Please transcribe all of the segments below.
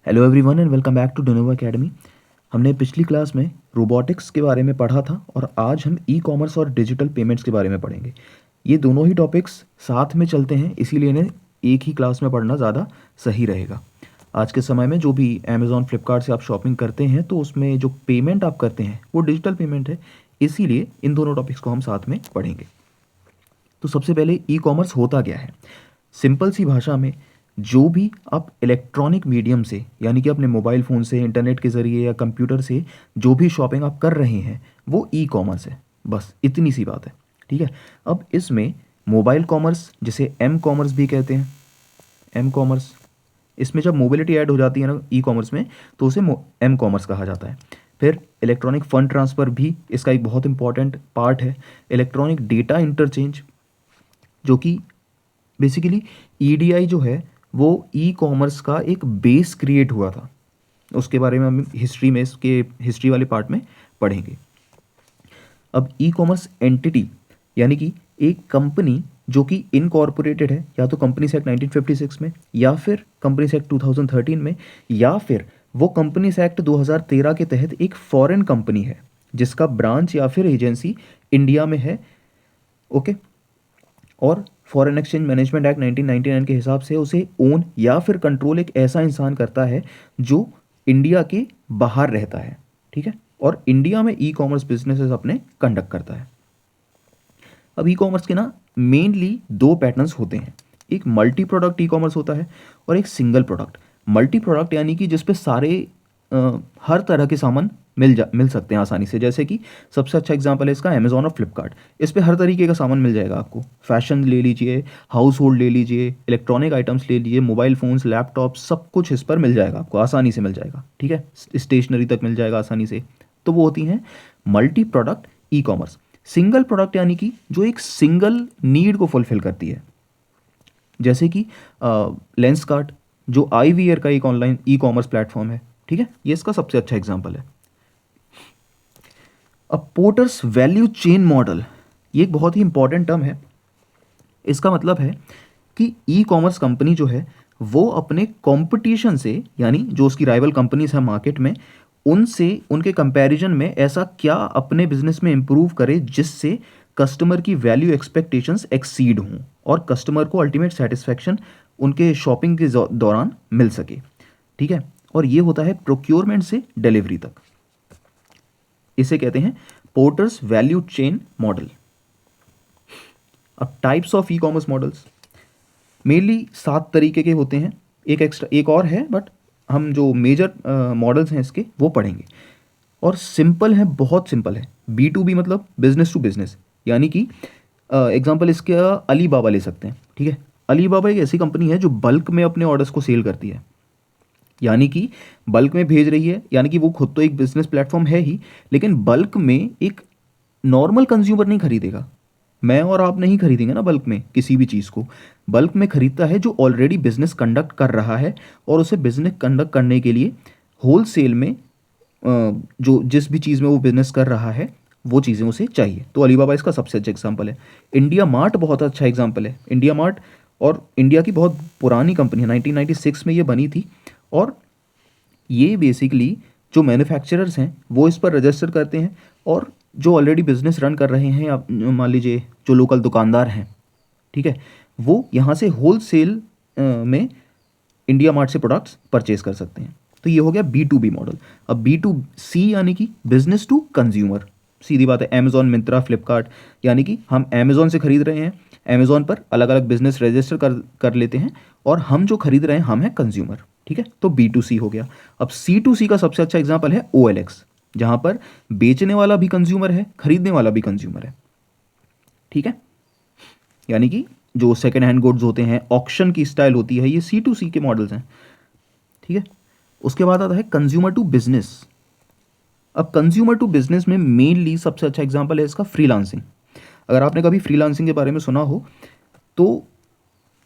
Hello everyone and welcome back to Denova academy. हमने पिछली class में रोबोटिक्स के बारे में पढ़ा था और आज हम ई कॉमर्स और डिजिटल पेमेंट्स के बारे में पढ़ेंगे। ये दोनों ही टॉपिक्स साथ में चलते हैं, इसीलिए इन्हें एक ही क्लास में पढ़ना ज़्यादा सही रहेगा। आज के समय में जो भी अमेज़ॉन फ्लिपकार्ट से आप शॉपिंग करते हैं तो उसमें जो पेमेंट आप करते हैं वो डिजिटल पेमेंट है, इसीलिए इन दोनों टॉपिक्स को हम साथ में पढ़ेंगे। तो सबसे पहले ई कॉमर्स होता क्या है। सिंपल सी भाषा में जो भी आप इलेक्ट्रॉनिक मीडियम से यानी कि अपने मोबाइल फ़ोन से, इंटरनेट के ज़रिए या कंप्यूटर से जो भी शॉपिंग आप कर रहे हैं वो ई कॉमर्स है। बस इतनी सी बात है, ठीक है। अब इसमें मोबाइल कॉमर्स, जिसे एम कॉमर्स भी कहते हैं, एम कॉमर्स, इसमें जब मोबिलिटी ऐड हो जाती है ना ई कॉमर्स में तो उसे एम कॉमर्स कहा जाता है। फिर इलेक्ट्रॉनिक फ़ंड ट्रांसफ़र भी इसका एक बहुत इंपॉर्टेंट पार्ट है। इलेक्ट्रॉनिक डेटा इंटरचेंज, जो कि बेसिकली ईडीआई जो है वो ई कॉमर्स का एक बेस क्रिएट हुआ था, उसके बारे में हम हिस्ट्री में, इसके हिस्ट्री वाले पार्ट में पढ़ेंगे। अब ई कॉमर्स एंटिटी यानी कि एक कंपनी जो कि इनकॉर्पोरेटेड है, या तो कंपनीज एक्ट 1956 में, या फिर कंपनीज एक्ट 2013 में, या फिर वो कंपनीज एक्ट 2013 के तहत एक फॉरेन कंपनी है जिसका ब्रांच या फिर एजेंसी इंडिया में है। ओके। और फॉरेन एक्सचेंज मैनेजमेंट एक्ट 1999 के हिसाब से उसे ओन या फिर कंट्रोल एक ऐसा इंसान करता है जो इंडिया के बाहर रहता है, ठीक है, और इंडिया में ई कॉमर्स बिजनेसेस अपने कंडक्ट करता है। अब ई कॉमर्स के ना मेनली दो पैटर्न्स होते हैं। एक मल्टी प्रोडक्ट ई कॉमर्स होता है और एक सिंगल प्रोडक्ट। मल्टी प्रोडक्ट यानी कि जिसपे सारे हर तरह के सामान मिल सकते हैं आसानी से। जैसे कि सबसे अच्छा एग्जांपल है इसका अमेज़ॉन और फ्लिपकार्ट। इस पे हर तरीके का सामान मिल जाएगा आपको। फैशन ले लीजिए, हाउस होल्ड ले लीजिए, इलेक्ट्रॉनिक आइटम्स ले लीजिए, मोबाइल फ़ोन्स, लैपटॉप, सब कुछ इस पर मिल जाएगा आपको, आसानी से मिल जाएगा, ठीक है। स्टेशनरी तक मिल जाएगा आसानी से। तो वो होती हैं multi product e commerce. Single product यानी कि जो एक सिंगल नीड को फुलफिल करती है, जैसे कि लेंस कार्ट, जो आई वी का एक ऑनलाइन ई कॉमर्स प्लेटफॉर्म है, ठीक है, ये इसका सबसे अच्छा एग्जाम्पल है। अब पोर्टर्स वैल्यू चेन मॉडल, ये एक बहुत ही इंपॉर्टेंट टर्म है। इसका मतलब है कि ई कॉमर्स कंपनी जो है वो अपने कंपटीशन से, यानी जो उसकी राइवल कंपनीज हैं मार्केट में, उनसे, उनके कंपैरिजन में ऐसा क्या अपने बिजनेस में इंप्रूव करे जिससे कस्टमर की वैल्यू एक्सपेक्टेशंस एक्सीड हों और कस्टमर को अल्टीमेट सेटिस्फैक्शन उनके शॉपिंग के दौरान मिल सके, ठीक है। और ये होता है प्रोक्योरमेंट से डिलीवरी तक। इसे कहते हैं पोर्टर्स वैल्यू चेन मॉडल। अब types of e commerce models mainly 7 तरीके के होते हैं। एक और है, बट हम जो मेजर मॉडल्स हैं इसके वो पढ़ेंगे। और सिंपल है, बहुत सिंपल है। B2B मतलब बिजनेस टू बिजनेस, यानी कि एग्जांपल इसका अली बाबा ले सकते हैं, ठीक है। अली बाबा एक ऐसी कंपनी है जो बल्क में अपने ऑर्डर्स को सेल करती है, यानी कि बल्क में भेज रही है, यानी कि वो खुद तो एक बिजनेस प्लेटफॉर्म है ही, लेकिन बल्क में एक नॉर्मल कंज्यूमर नहीं खरीदेगा। मैं और आप नहीं खरीदेंगे ना बल्क में किसी भी चीज़ को। बल्क में खरीदता है जो ऑलरेडी बिजनेस कंडक्ट कर रहा है, और उसे बिजनेस कंडक्ट करने के लिए होल सेल में जो जिस भी चीज़ में वो बिजनेस कर रहा है वो चीज़ें उसे चाहिए। तो अलीबाबा इसका सबसे अच्छा एग्जाम्पल है। इंडिया मार्ट बहुत अच्छा एग्जाम्पल है। इंडिया मार्ट और इंडिया की बहुत पुरानी कंपनी है, 1996 में ये बनी थी, और ये बेसिकली जो मैन्युफैक्चरर्स हैं वो इस पर रजिस्टर करते हैं, और जो ऑलरेडी बिजनेस रन कर रहे हैं, आप मान लीजिए जो लोकल दुकानदार हैं, ठीक है, वो यहाँ से होल सेल में इंडिया मार्ट से प्रोडक्ट्स परचेज कर सकते हैं। तो ये हो गया B2B मॉडल। अब B2C यानी कि बिजनेस टू कंज्यूमर। सीधी बात है, अमेजॉन, मिंत्रा, फ्लिपकार्ट, यानी कि हम अमेजॉन से खरीद रहे हैं, अमेजॉन पर अलग अलग बिजनेस रजिस्टर कर लेते हैं, और हम जो खरीद रहे हैं हम हैं कंज्यूमर, ठीक है। तो B2C हो गया। अब C2C का सबसे अच्छा एग्जाम्पल है OLX, जहाँ पर बेचने वाला भी कंज्यूमर है, खरीदने वाला भी कंज्यूमर है, ठीक है। यानी कि जो सेकेंड हैंड गुड्स होते हैं, ऑक्शन की स्टाइल होती है, ये C2C के मॉडल्स हैं, ठीक है। उसके बाद आता है कंज्यूमर टू बिजनेस। अब कंज्यूमर टू बिजनेस में मेनली सबसे अच्छा एग्जांपल है इसका फ्रीलांसिंग। अगर आपने कभी फ्रीलांसिंग के बारे में सुना हो तो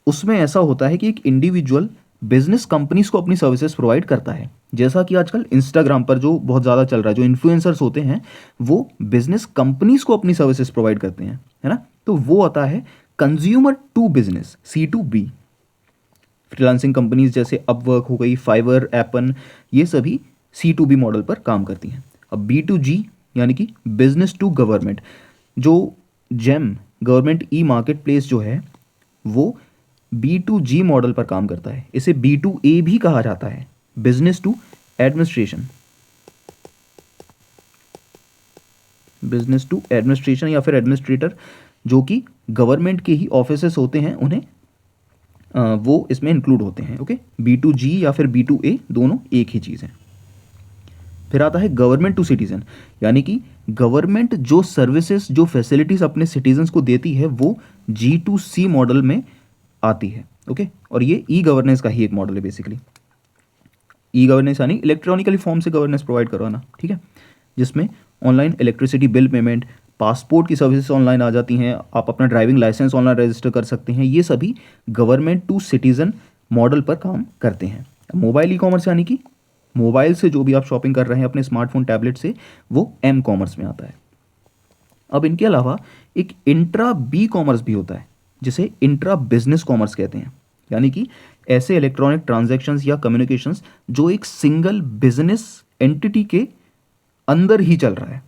उसमें ऐसा होता है कि एक इंडिविजुअल बिजनेस कंपनीज को अपनी सर्विसेज प्रोवाइड करता है। जैसा कि आजकल इंस्टाग्राम पर जो बहुत ज़्यादा चल रहा है, जो इन्फ्लुएंसर्स होते हैं वो बिजनेस कंपनीज को अपनी सर्विसेज प्रोवाइड करते हैं, है ना। तो वो आता है consumer to business, C2B। Freelancing companies जैसे अपवर्क हो गई, फाइवर, एपन, ये सभी C2B मॉडल पर काम करती हैं। अब B2G यानी कि बिजनेस टू गवर्नमेंट, जो GeM government e market place जो है वो B2G मॉडल पर काम करता है। इसे B2A भी कहा जाता है, business to administration, business to administration या फिर एडमिनिस्ट्रेटर, जो कि गवर्नमेंट के ही ऑफिसेस होते हैं, उन्हें वो इसमें इंक्लूड होते हैं। ओके, B2G या फिर B2A दोनों एक ही चीज़ है। फिर आता है गवर्नमेंट टू सिटीजन, यानी कि गवर्नमेंट जो सर्विसेज, जो फैसिलिटीज़ अपने सिटीजन्स को देती है वो G2C मॉडल में आती है। ओके, और ये ई गवर्नेंस का ही एक मॉडल है बेसिकली। ई गवर्नेंस यानी इलेक्ट्रॉनिकली फॉर्म से गवर्नेंस प्रोवाइड करवाना, ठीक है, जिसमें online electricity bill payment, passport की सर्विसेज ऑनलाइन आ जाती हैं, आप अपना ड्राइविंग लाइसेंस ऑनलाइन रजिस्टर कर सकते हैं। ये सभी गवर्नमेंट टू सिटीजन मॉडल पर काम करते हैं। मोबाइल ई कॉमर्स यानी कि मोबाइल से जो भी आप शॉपिंग कर रहे हैं अपने स्मार्टफोन, टैबलेट से, वो एम कॉमर्स में आता है। अब इनके अलावा एक इंट्रा बी कॉमर्स भी होता है, जिसे इंट्रा बिजनेस कॉमर्स कहते हैं, यानी कि ऐसे इलेक्ट्रॉनिक ट्रांजैक्शंस या कम्युनिकेशंस जो एक सिंगल बिजनेस एंटिटी के अंदर ही चल रहा है,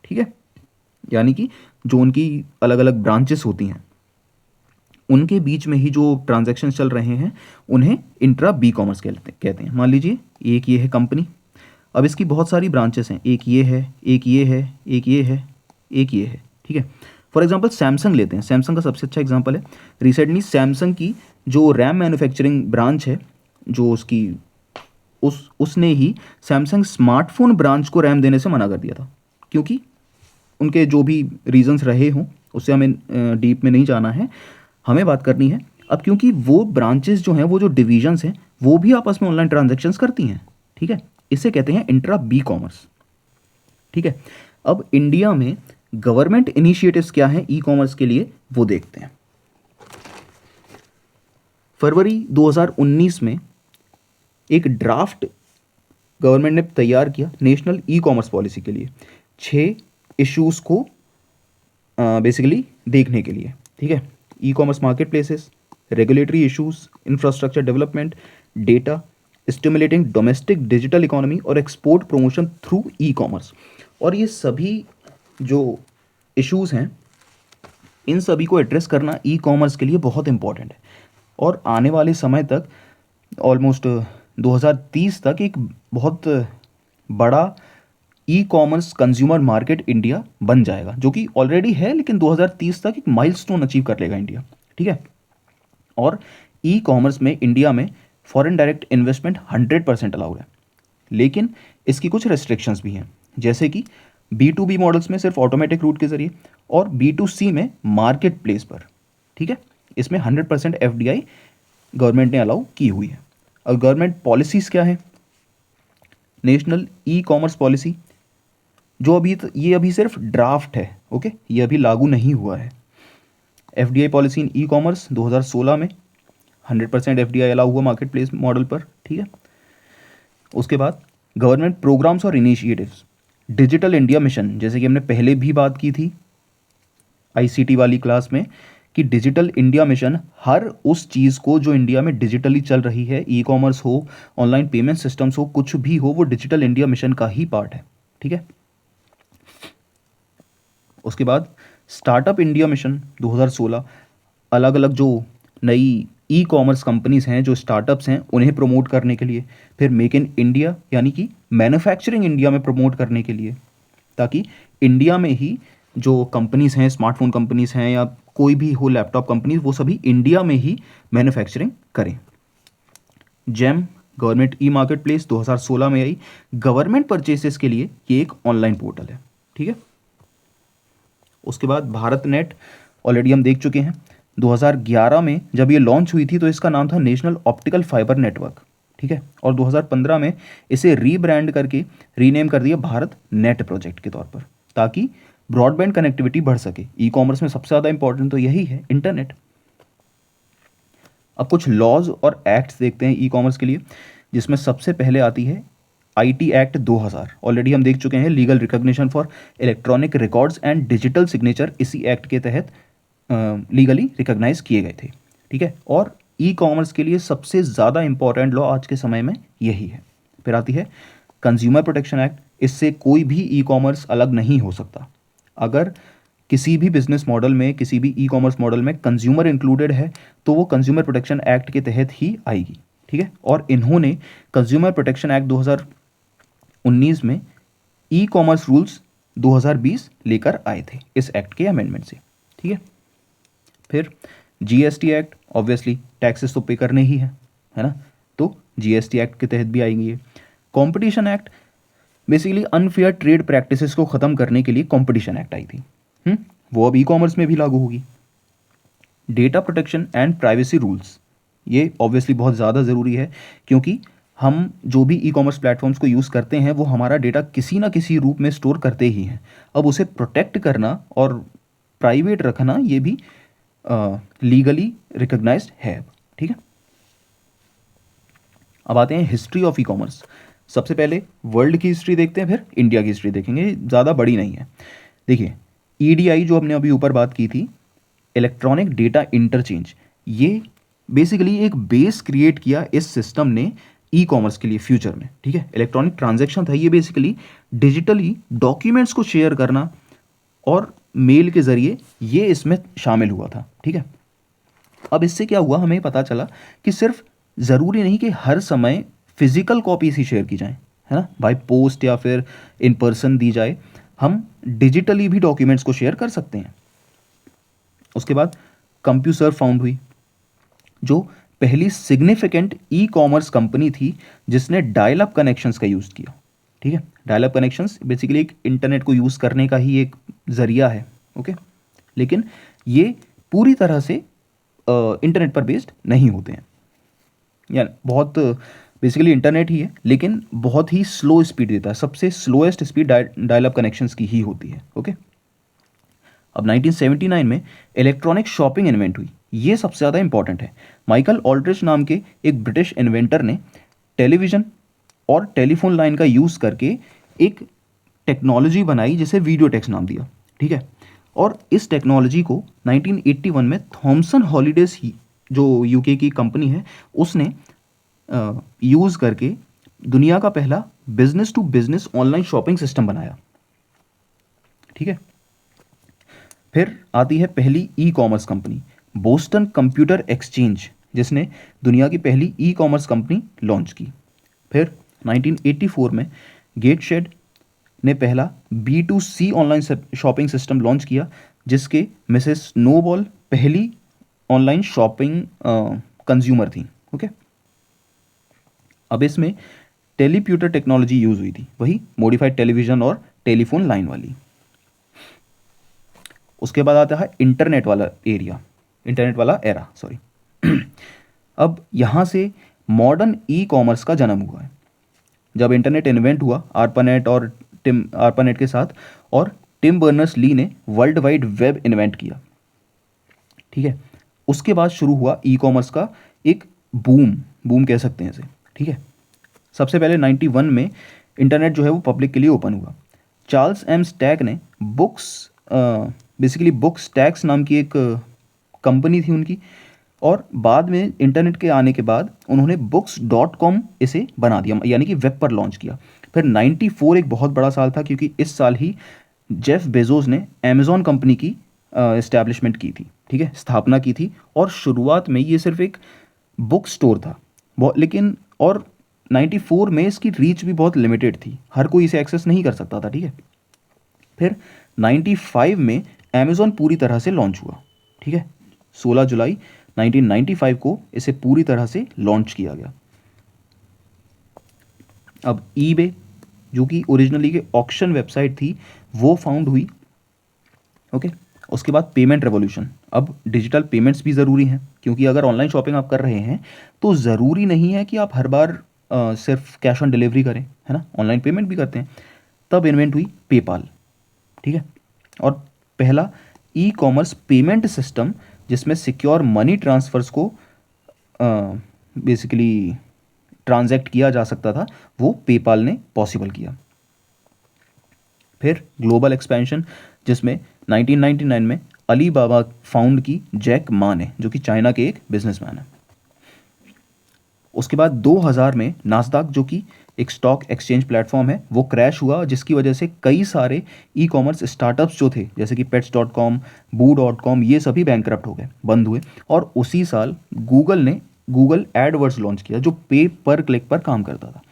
ठीक है, यानी कि जो उनकी अलग अलग ब्रांचेस होती हैं उनके बीच में ही जो ट्रांजैक्शंस चल रहे हैं उन्हें इंट्रा बी कॉमर्स कहते हैं। मान लीजिए एक ये है कंपनी, अब इसकी बहुत सारी ब्रांचेस हैं, एक ये है, एक ये है, एक ये है, एक ये है, ठीक है। फॉर एग्जांपल सैमसंग लेते हैं, सैमसंग का सबसे अच्छा एग्जांपल है। रिसेंटली सैमसंग की जो रैम मैन्युफैक्चरिंग ब्रांच है, जो उसकी उसने ही सैमसंग स्मार्टफोन ब्रांच को रैम देने से मना कर दिया था, क्योंकि उनके जो भी रीजंस रहे हों, उससे हमें डीप में नहीं जाना है, हमें बात करनी है अब, क्योंकि वो ब्रांचेस जो हैं, वो जो डिविजन्स हैं, वो भी आपस में ऑनलाइन ट्रांजैक्शंस करती हैं, ठीक है। इसे कहते हैं इंट्रा बी कॉमर्स, ठीक है। अब इंडिया में गवर्नमेंट इनिशिएटिव्स क्या हैं ई कॉमर्स के लिए, वो देखते हैं। फरवरी 2019 में एक ड्राफ्ट गवर्नमेंट ने तैयार किया नेशनल ई कॉमर्स पॉलिसी के लिए, 6 इश्यूज़ को बेसिकली देखने के लिए, ठीक है। E commerce market places, regulatory issues, infrastructure development, data, stimulating domestic digital economy और export promotion through e commerce. और ये सभी जो इश्यूज़ हैं, इन सभी को एड्रेस करना ई कॉमर्स के लिए बहुत इंपॉर्टेंट है, और आने वाले समय तक ऑलमोस्ट 2030 तक एक बहुत बड़ा e commerce consumer market India बन जाएगा, जो कि ऑलरेडी है, लेकिन 2030 तक एक माइलस्टोन अचीव कर लेगा इंडिया, ठीक है। और ई कॉमर्स में इंडिया में फॉरेन डायरेक्ट इन्वेस्टमेंट 100% अलाउड है, लेकिन इसकी कुछ रेस्ट्रिक्शंस भी हैं, जैसे कि B2B मॉडल्स में सिर्फ ऑटोमेटिक रूट के जरिए, और B2C में मार्केट प्लेस पर, ठीक है। इसमें 100% FDI गवर्नमेंट ने अलाउ की हुई है। अब गवर्नमेंट पॉलिसीज़ क्या है, नेशनल ई कॉमर्स पॉलिसी, जो ये अभी सिर्फ ड्राफ्ट है, ओके, ये अभी लागू नहीं हुआ है। FDI policy in e commerce 2016 में 100% FDI अलाउ हुआ मार्केट प्लेस मॉडल पर, ठीक है। उसके बाद गवर्नमेंट प्रोग्राम्स और इनिशिएटिव्स, डिजिटल इंडिया मिशन, जैसे कि हमने पहले भी बात की थी ICT वाली क्लास में, कि डिजिटल इंडिया मिशन हर उस चीज़ को जो इंडिया में डिजिटली चल रही है, ई कॉमर्स हो, ऑनलाइन पेमेंट सिस्टम्स हो, कुछ भी हो, वो डिजिटल इंडिया मिशन का ही पार्ट है, ठीक है। उसके बाद स्टार्टअप इंडिया मिशन 2016, अलग अलग जो नई ई कॉमर्स कंपनीज हैं, जो स्टार्टअप्स हैं, उन्हें प्रमोट करने के लिए। फिर मेक इन इंडिया, यानी कि मैन्युफैक्चरिंग इंडिया में प्रमोट करने के लिए, ताकि इंडिया में ही जो कंपनीज हैं, स्मार्टफोन कंपनीज हैं या कोई भी हो, लैपटॉप कंपनीज, वो सभी इंडिया में ही मैन्युफैक्चरिंग करें। GeM government e market place 2016 में आई, गवर्नमेंट परचेसेस के लिए ये एक ऑनलाइन पोर्टल है, ठीक है। उसके बाद भारत नेट ऑलरेडी हम देख चुके हैं, 2011 में जब ये लॉन्च हुई थी तो इसका नाम था नेशनल ऑप्टिकल फाइबर नेटवर्क, ठीक है। और 2015 में इसे रीब्रांड करके रीनेम कर दिया भारत नेट प्रोजेक्ट के तौर पर, ताकि ब्रॉडबैंड कनेक्टिविटी बढ़ सके। ई कॉमर्स में सबसे ज़्यादा इंपॉर्टेंट तो यही है, इंटरनेट। अब कुछ लॉज और एक्ट्स देखते हैं ई कॉमर्स के लिए, जिसमें सबसे पहले आती है IT एक्ट 2000। ऑलरेडी हम देख चुके हैं, legal recognition for electronic records and digital signature इसी एक्ट के तहत लीगली रिकॉग्नाइज किए गए थे, ठीक है। और ई कॉमर्स के लिए सबसे ज़्यादा इंपॉर्टेंट लॉ आज के समय में यही है। फिर आती है कंज्यूमर प्रोटेक्शन एक्ट। इससे कोई भी ई कॉमर्स अलग नहीं हो सकता। अगर किसी भी बिजनेस मॉडल में, किसी भी ई कॉमर्स मॉडल में कंज्यूमर इंक्लूडेड है तो वो कंज्यूमर प्रोटेक्शन एक्ट के तहत ही आएगी, ठीक है। और इन्होंने कंज्यूमर प्रोटेक्शन एक्ट 2019 में ई कॉमर्स रूल्स 2020 लेकर आए थे इस एक्ट के अमेंडमेंट से, ठीक है। फिर जीएसटी एक्ट, ऑब्वियसली टैक्सेस तो पे करने ही है ना, तो जीएसटी एक्ट के तहत भी आएंगी ये। Competition act, basically unfair trade practices को ख़त्म करने के लिए कंपटीशन एक्ट आई थी। वो अब ई कॉमर्स में भी लागू होगी। Data protection and privacy rules, ये ऑब्वियसली बहुत ज़्यादा ज़रूरी है, क्योंकि हम जो भी ई कॉमर्स प्लेटफॉर्म्स को यूज़ करते हैं वो हमारा डेटा किसी ना किसी रूप में स्टोर करते ही हैं। अब उसे प्रोटेक्ट करना और प्राइवेट रखना ये भी लीगली रिकग्नाइज्ड है, ठीक है। अब आते हैं हिस्ट्री ऑफ ई कॉमर्स। सबसे पहले वर्ल्ड की हिस्ट्री देखते हैं, फिर इंडिया की हिस्ट्री देखेंगे, ज़्यादा बड़ी नहीं है। देखिए ईडीआई जो हमने अभी ऊपर बात की थी, इलेक्ट्रॉनिक डेटा इंटरचेंज, ये बेसिकली एक बेस क्रिएट किया इस सिस्टम ने ई कॉमर्स के लिए फ्यूचर में, ठीक है। इलेक्ट्रॉनिक ट्रांजैक्शन था ये, बेसिकली डिजिटली डॉक्यूमेंट्स को शेयर करना और मेल के ज़रिए ये इसमें शामिल हुआ था, ठीक है। अब इससे क्या हुआ, हमें पता चला कि सिर्फ ज़रूरी नहीं कि हर समय फिजिकल कॉपीज ही शेयर की जाएं, है ना, बाय पोस्ट या फिर इन पर्सन दी जाए, हम डिजिटली भी डॉक्यूमेंट्स को शेयर कर सकते हैं। उसके बाद कंप्यूसर्व फाउंड हुई, जो पहली सिग्निफिकेंट ई कॉमर्स कंपनी थी जिसने डायल अप कनेक्शंस का यूज़ किया, ठीक है। डायल अप कनेक्शंस बेसिकली एक इंटरनेट को यूज़ करने का ही एक ज़रिया है, ओके। लेकिन ये पूरी तरह से इंटरनेट पर बेस्ड नहीं होते हैं, यानी बहुत बेसिकली इंटरनेट ही है लेकिन बहुत ही स्लो स्पीड देता है। सबसे slowest speed dial up connections की ही होती है, ओके। अब 1979 में इलेक्ट्रॉनिक शॉपिंग इन्वेंट हुई, ये सबसे ज़्यादा इंपॉर्टेंट है। माइकल ऑल्ड्रिच नाम के एक ब्रिटिश इन्वेंटर ने टेलीविज़न और टेलीफोन लाइन का यूज़ करके एक टेक्नोलॉजी बनाई जिसे वीडियो टेक्स्ट नाम दिया, ठीक है। और इस टेक्नोलॉजी को 1981 में थॉमसन हॉलीडेज जो यूके की कंपनी है उसने यूज़ करके दुनिया का पहला business to business online shopping system बनाया, ठीक है। फिर आती है पहली e commerce company Boston Computer Exchange, जिसने दुनिया की पहली ई कॉमर्स कंपनी लॉन्च की। फिर 1984 में गेटशेड ने पहला B2C online shopping system launch किया, जिसके मिसेस स्नोबॉल पहली ऑनलाइन शॉपिंग कंज्यूमर थी, ओके। अब इसमें टेलीप्यूटर टेक्नोलॉजी यूज़ हुई थी, वही मॉडिफाइड टेलीविज़न और टेलीफोन लाइन वाली। उसके बाद आता है इंटरनेट वाला एरा, सॉरी। अब यहाँ से मॉडर्न ई कॉमर्स का जन्म हुआ है। जब इंटरनेट इन्वेंट हुआ आर्पानेट के साथ, और टिम बर्नर्स ली ने वर्ल्ड वाइड वेब इन्वेंट किया, ठीक है। उसके बाद शुरू हुआ ई कॉमर्स का एक बूम कह सकते हैं इसे, ठीक है। सबसे पहले 91 में इंटरनेट जो है वो पब्लिक के लिए ओपन हुआ। चार्ल्स एम स्टैक ने बेसिकली बुक स्टैक्स नाम की एक कंपनी थी उनकी, और बाद में इंटरनेट के आने के बाद उन्होंने books.com इसे बना दिया, यानी कि वेब पर लॉन्च किया। फिर 94 एक बहुत बड़ा साल था, क्योंकि इस साल ही जेफ बेजोस ने अमेज़ॉन कंपनी की इस्टेब्लिशमेंट की थी, ठीक है, स्थापना की थी। और शुरुआत में ये सिर्फ एक बुक स्टोर था, लेकिन और 94 में इसकी रीच भी बहुत लिमिटेड थी, हर कोई इसे एक्सेस नहीं कर सकता था, ठीक है। फिर 95 में अमेज़ॉन पूरी तरह से लॉन्च हुआ, ठीक है। 16 जुलाई 1995 को इसे पूरी तरह से लॉन्च किया गया। अब ईबे, जो कि ओरिजिनली के ऑक्शन वेबसाइट थी, वो फाउंड हुई, ओके। उसके बाद पेमेंट रेवोल्यूशन। अब डिजिटल पेमेंट्स भी ज़रूरी हैं, क्योंकि अगर ऑनलाइन शॉपिंग आप कर रहे हैं तो ज़रूरी नहीं है कि आप हर बार सिर्फ कैश ऑन डिलीवरी करें, है ना, ऑनलाइन पेमेंट भी करते हैं। तब इन्वेंट हुई पेपाल, ठीक है। और पहला ई कॉमर्स पेमेंट सिस्टम जिसमें सिक्योर मनी ट्रांसफ़र्स को बेसिकली ट्रांजैक्ट किया जा सकता था, वो पेपाल ने पॉसिबल किया। फिर ग्लोबल एक्सपेंशन, जिसमें 1999 में अली बाबा फाउंड की जैक मा ने, जो कि चाइना के एक बिजनेसमैन है। उसके बाद 2000 में नास्डाक, जो कि एक स्टॉक एक्सचेंज प्लेटफॉर्म है, वो क्रैश हुआ, जिसकी वजह से कई सारे ई कॉमर्स स्टार्टअप्स जो थे, जैसे कि pets.com, boo.com, ये सभी बैंकरप्ट हो गए, बंद हुए। और उसी साल गूगल ने गूगल एडवर्ड्स लॉन्च किया, जो पे पर क्लिक पर काम करता था।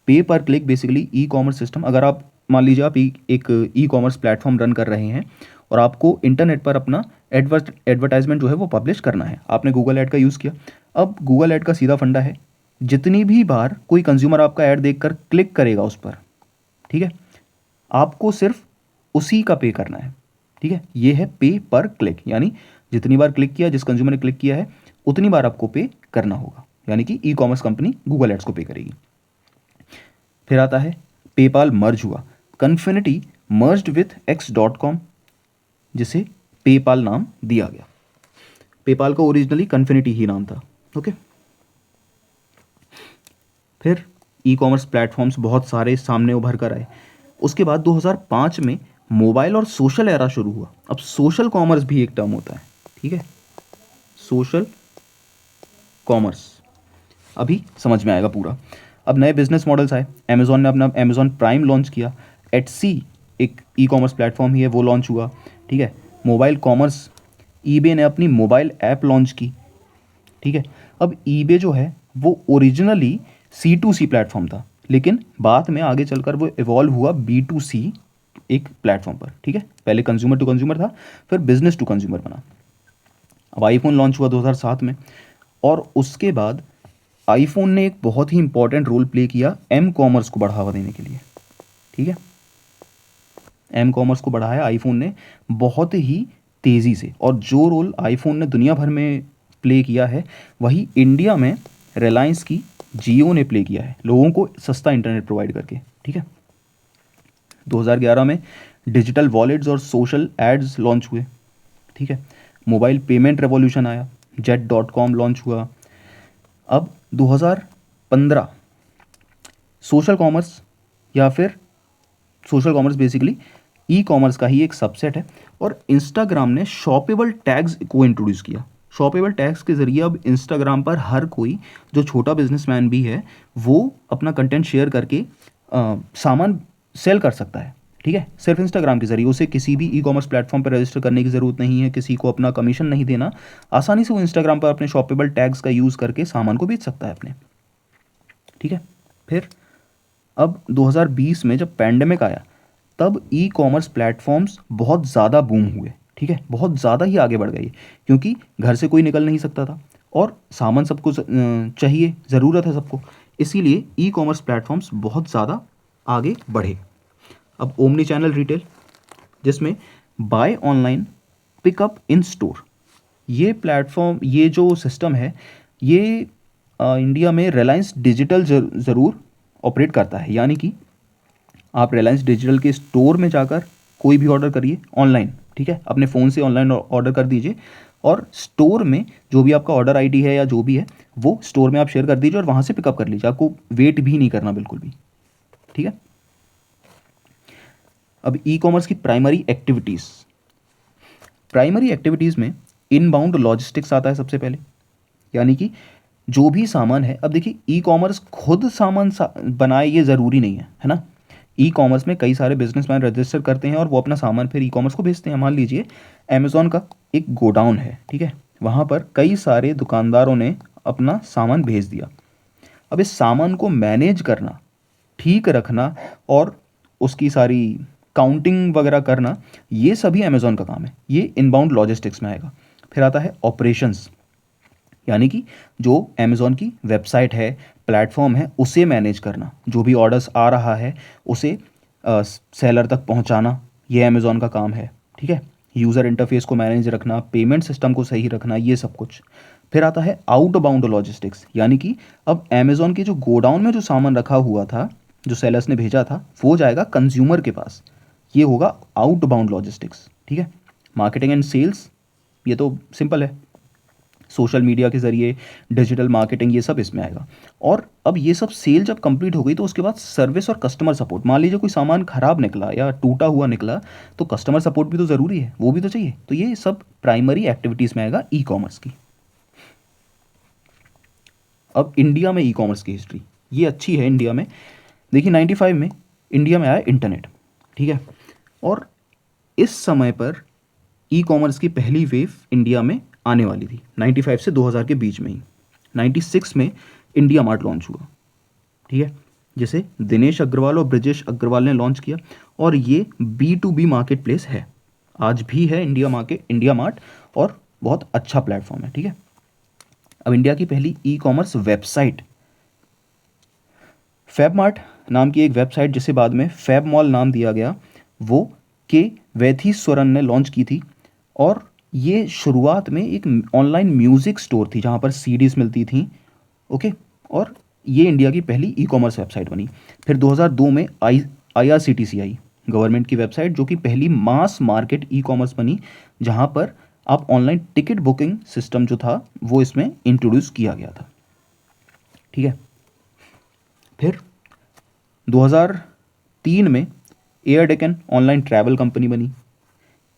पे पर click basically e commerce system, अगर आप मान लीजिए आप एक ई कॉमर्स प्लेटफॉर्म रन कर रहे हैं और आपको इंटरनेट पर अपना एडवर्टाइजमेंट जो है वो पब्लिश करना है, आपने गूगल ऐड का यूज़ किया। अब गूगल ऐड का सीधा फंडा है, जितनी भी बार कोई कंज्यूमर आपका ऐड देखकर क्लिक करेगा उस पर, ठीक है, आपको सिर्फ उसी का पे करना है, ठीक है। ये है पे पर क्लिक, यानी जितनी बार क्लिक किया, जिस कंज्यूमर ने क्लिक किया है, उतनी बार आपको पे करना होगा, यानी कि e commerce company Google Ads को पे करेगी। फिर आता है पेपाल मर्ज हुआ, कन्फिनिटी मर्ज्ड विथ x.com, जिसे पेपाल नाम दिया गया। पेपाल का ओरिजिनली कन्फिनिटी ही नाम था, ओके। फिर ई कॉमर्स प्लेटफॉर्म्स बहुत सारे सामने उभर कर आए। उसके बाद 2005 में मोबाइल और सोशल एरा शुरू हुआ। अब सोशल कॉमर्स भी एक टर्म होता है, ठीक है, सोशल कॉमर्स अभी समझ में आएगा पूरा। अब नए बिजनेस मॉडल्स आए, अमेजोन ने अपना अमेजोन प्राइम लॉन्च किया, एटसी एक ई कॉमर्स प्लेटफॉर्म ही है, वो लॉन्च हुआ, ठीक है। मोबाइल कॉमर्स, ईबे ने अपनी मोबाइल ऐप लॉन्च की, ठीक है। अब ईबे जो है वो ओरिजिनली C2C प्लेटफॉर्म था, लेकिन बाद में आगे चलकर वो इवॉल्व हुआ B2C एक प्लेटफॉर्म पर, ठीक है। पहले कंज्यूमर टू कंज्यूमर था, फिर बिजनेस टू कंज्यूमर बना। अब आईफोन लॉन्च हुआ 2007 में, और उसके बाद आईफोन ने एक बहुत ही इंपॉर्टेंट रोल प्ले किया एम कॉमर्स को बढ़ावा देने के लिए, ठीक है। एम कॉमर्स को बढ़ाया आईफोन ने बहुत ही तेज़ी से, और जो रोल आईफोन ने दुनिया भर में प्ले किया है, वही इंडिया में रिलायंस की जियो ने प्ले किया है, लोगों को सस्ता इंटरनेट प्रोवाइड करके, ठीक है। 2011 में डिजिटल वॉलेट्स और सोशल एड्स लॉन्च हुए, ठीक है। मोबाइल पेमेंट रेवोल्यूशन आया, jet.com लॉन्च हुआ। अब 2015 सोशल कॉमर्स, या फिर social commerce basically e commerce का ही एक सबसेट है, और इंस्टाग्राम ने शॉपेबल टैग्स को इंट्रोड्यूस किया। शॉपेबल टैग्स के ज़रिए अब इंस्टाग्राम पर हर कोई जो छोटा बिजनेसमैन भी है, वो अपना कंटेंट शेयर करके सामान सेल कर सकता है, ठीक है, सिर्फ इंस्टाग्राम के ज़रिए। उसे किसी भी ई कॉमर्स प्लेटफॉर्म पर रजिस्टर करने की ज़रूरत नहीं है, किसी को अपना कमीशन नहीं देना, आसानी से वो इंस्टाग्राम पर अपने शॉपेबल टैग्स का यूज़ करके सामान को बेच सकता है अपने, ठीक है। फिर अब 2020 में जब पैंडेमिक आया, तब ई कॉमर्स प्लेटफॉर्म्स बहुत ज़्यादा बूम हुए, ठीक है, बहुत ज़्यादा ही आगे बढ़ गए, क्योंकि घर से कोई निकल नहीं सकता था और सामान सबको चाहिए, ज़रूरत है सबको, इसीलिए ई कॉमर्स प्लेटफॉर्म्स बहुत ज़्यादा आगे बढ़े। अब ओमनी चैनल रिटेल, जिसमें buy online pickup in store, ये प्लेटफॉर्म, ये जो सिस्टम है, ये इंडिया में रिलायंस डिजिटल ज़रूर ऑपरेट करता है, यानी कि आप रिलायंस डिजिटल के स्टोर में जाकर कोई भी ऑर्डर करिए ऑनलाइन, ठीक है, अपने फ़ोन से ऑनलाइन ऑर्डर कर दीजिए, और स्टोर में जो भी आपका ऑर्डर आईडी है या जो भी है, वो स्टोर में आप शेयर कर दीजिए और वहाँ से पिकअप कर लीजिए, आपको वेट भी नहीं करना बिल्कुल भी, ठीक है। अब ई कॉमर्स की प्राइमरी एक्टिविटीज़ में इनबाउंड लॉजिस्टिक्स आता है सबसे पहले, यानी कि जो भी सामान है, अब देखिए ई कॉमर्स खुद सामान बनाए ये ज़रूरी नहीं है ना। ई कॉमर्स में कई सारे बिजनेसमैन रजिस्टर करते हैं और वो अपना सामान फिर ई कॉमर्स को भेजते हैं। मान लीजिए अमेज़ॉन का एक गोडाउन है, ठीक है, वहाँ पर कई सारे दुकानदारों ने अपना सामान भेज दिया। अब इस सामान को मैनेज करना, ठीक रखना और उसकी सारी काउंटिंग वगैरह करना, ये सभी अमेज़ॉन का काम है, ये इनबाउंड लॉजिस्टिक्स में आएगा। फिर आता है ऑपरेशंस, यानी कि जो अमेज़ॉन की वेबसाइट है, प्लेटफॉर्म है, उसे मैनेज करना, जो भी ऑर्डर्स आ रहा है उसे सेलर तक पहुंचाना, ये अमेज़ॉन का काम है, ठीक है। यूज़र इंटरफेस को मैनेज रखना, पेमेंट सिस्टम को सही रखना, ये सब कुछ। फिर आता है आउटबाउंड लॉजिस्टिक्स, यानी कि अब अमेज़ॉन के जो गोडाउन में जो सामान रखा हुआ था, जो सेलर्स ने भेजा था, वो जाएगा कंज्यूमर के पास, ये होगा आउटबाउंड लॉजिस्टिक्स, ठीक है। मार्केटिंग एंड सेल्स, ये तो सिंपल है, सोशल मीडिया के ज़रिए डिजिटल मार्केटिंग, ये सब इसमें आएगा। और अब ये सब सेल जब कंप्लीट हो गई, तो उसके बाद सर्विस और कस्टमर सपोर्ट, मान लीजिए कोई सामान ख़राब निकला या टूटा हुआ निकला, तो कस्टमर सपोर्ट भी तो ज़रूरी है, वो भी तो चाहिए। तो ये सब प्राइमरी एक्टिविटीज़ में आएगा ई कॉमर्स की। अब इंडिया में ई कॉमर्स की हिस्ट्री ये अच्छी है इंडिया में। देखिए 95 में इंडिया में आया इंटरनेट, ठीक है, और इस समय पर ई कॉमर्स की पहली वेव इंडिया में आने वाली थी 95 से 2000 के बीच में ही। 96 में इंडिया मार्ट लॉन्च हुआ, ठीक है, जिसे दिनेश अग्रवाल और ब्रजेश अग्रवाल ने लॉन्च किया, और ये B2B मार्केट प्लेस है, आज भी है इंडिया मार्ट, और बहुत अच्छा प्लेटफॉर्म है, ठीक है। अब इंडिया की पहली e commerce website Fab Mart नाम की एक वेबसाइट, जिसे बाद में फैब मॉल नाम दिया गया, वो के वैथीश्वरन ने लॉन्च की थी, और ये शुरुआत में एक ऑनलाइन म्यूज़िक स्टोर थी जहाँ पर सीडीज़ मिलती थी, ओके, और ये इंडिया की पहली ई कॉमर्स वेबसाइट बनी। फिर 2002 में IRCTC आई, गवर्नमेंट की वेबसाइट, जो कि पहली मास मार्केट ई कॉमर्स बनी, जहाँ पर आप ऑनलाइन टिकट बुकिंग सिस्टम जो था वो इसमें इंट्रोड्यूस किया गया था, ठीक है। फिर 2003 में air Deccan online travel company बनी,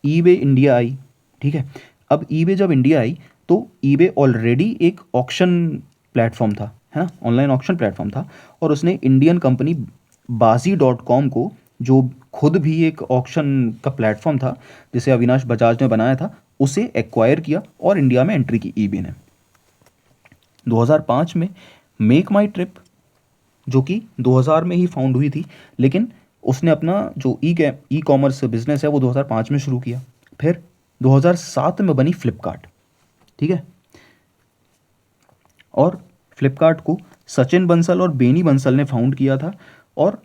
ईबे इंडिया आई, ठीक है। अब ईबे जब इंडिया आई तो ईबे ऑलरेडी एक ऑक्शन प्लेटफॉर्म था, है ना, ऑनलाइन ऑक्शन प्लेटफॉर्म था, और उसने इंडियन कंपनी Bazi.com को, जो खुद भी एक ऑक्शन का प्लेटफॉर्म था जिसे अविनाश बजाज ने बनाया था, उसे एक्वायर किया और इंडिया में एंट्री की ईबे ने। 2005 में मेक माई ट्रिप, जो कि 2000 में ही फाउंड हुई थी, लेकिन उसने अपना जो ई कॉमर्स बिजनेस है वो 2005 में शुरू किया। फिर 2007 में बनी फ्लिपकार्ट, ठीक है, और फ्लिपकार्ट को सचिन बंसल और बेनी बंसल ने फाउंड किया था, और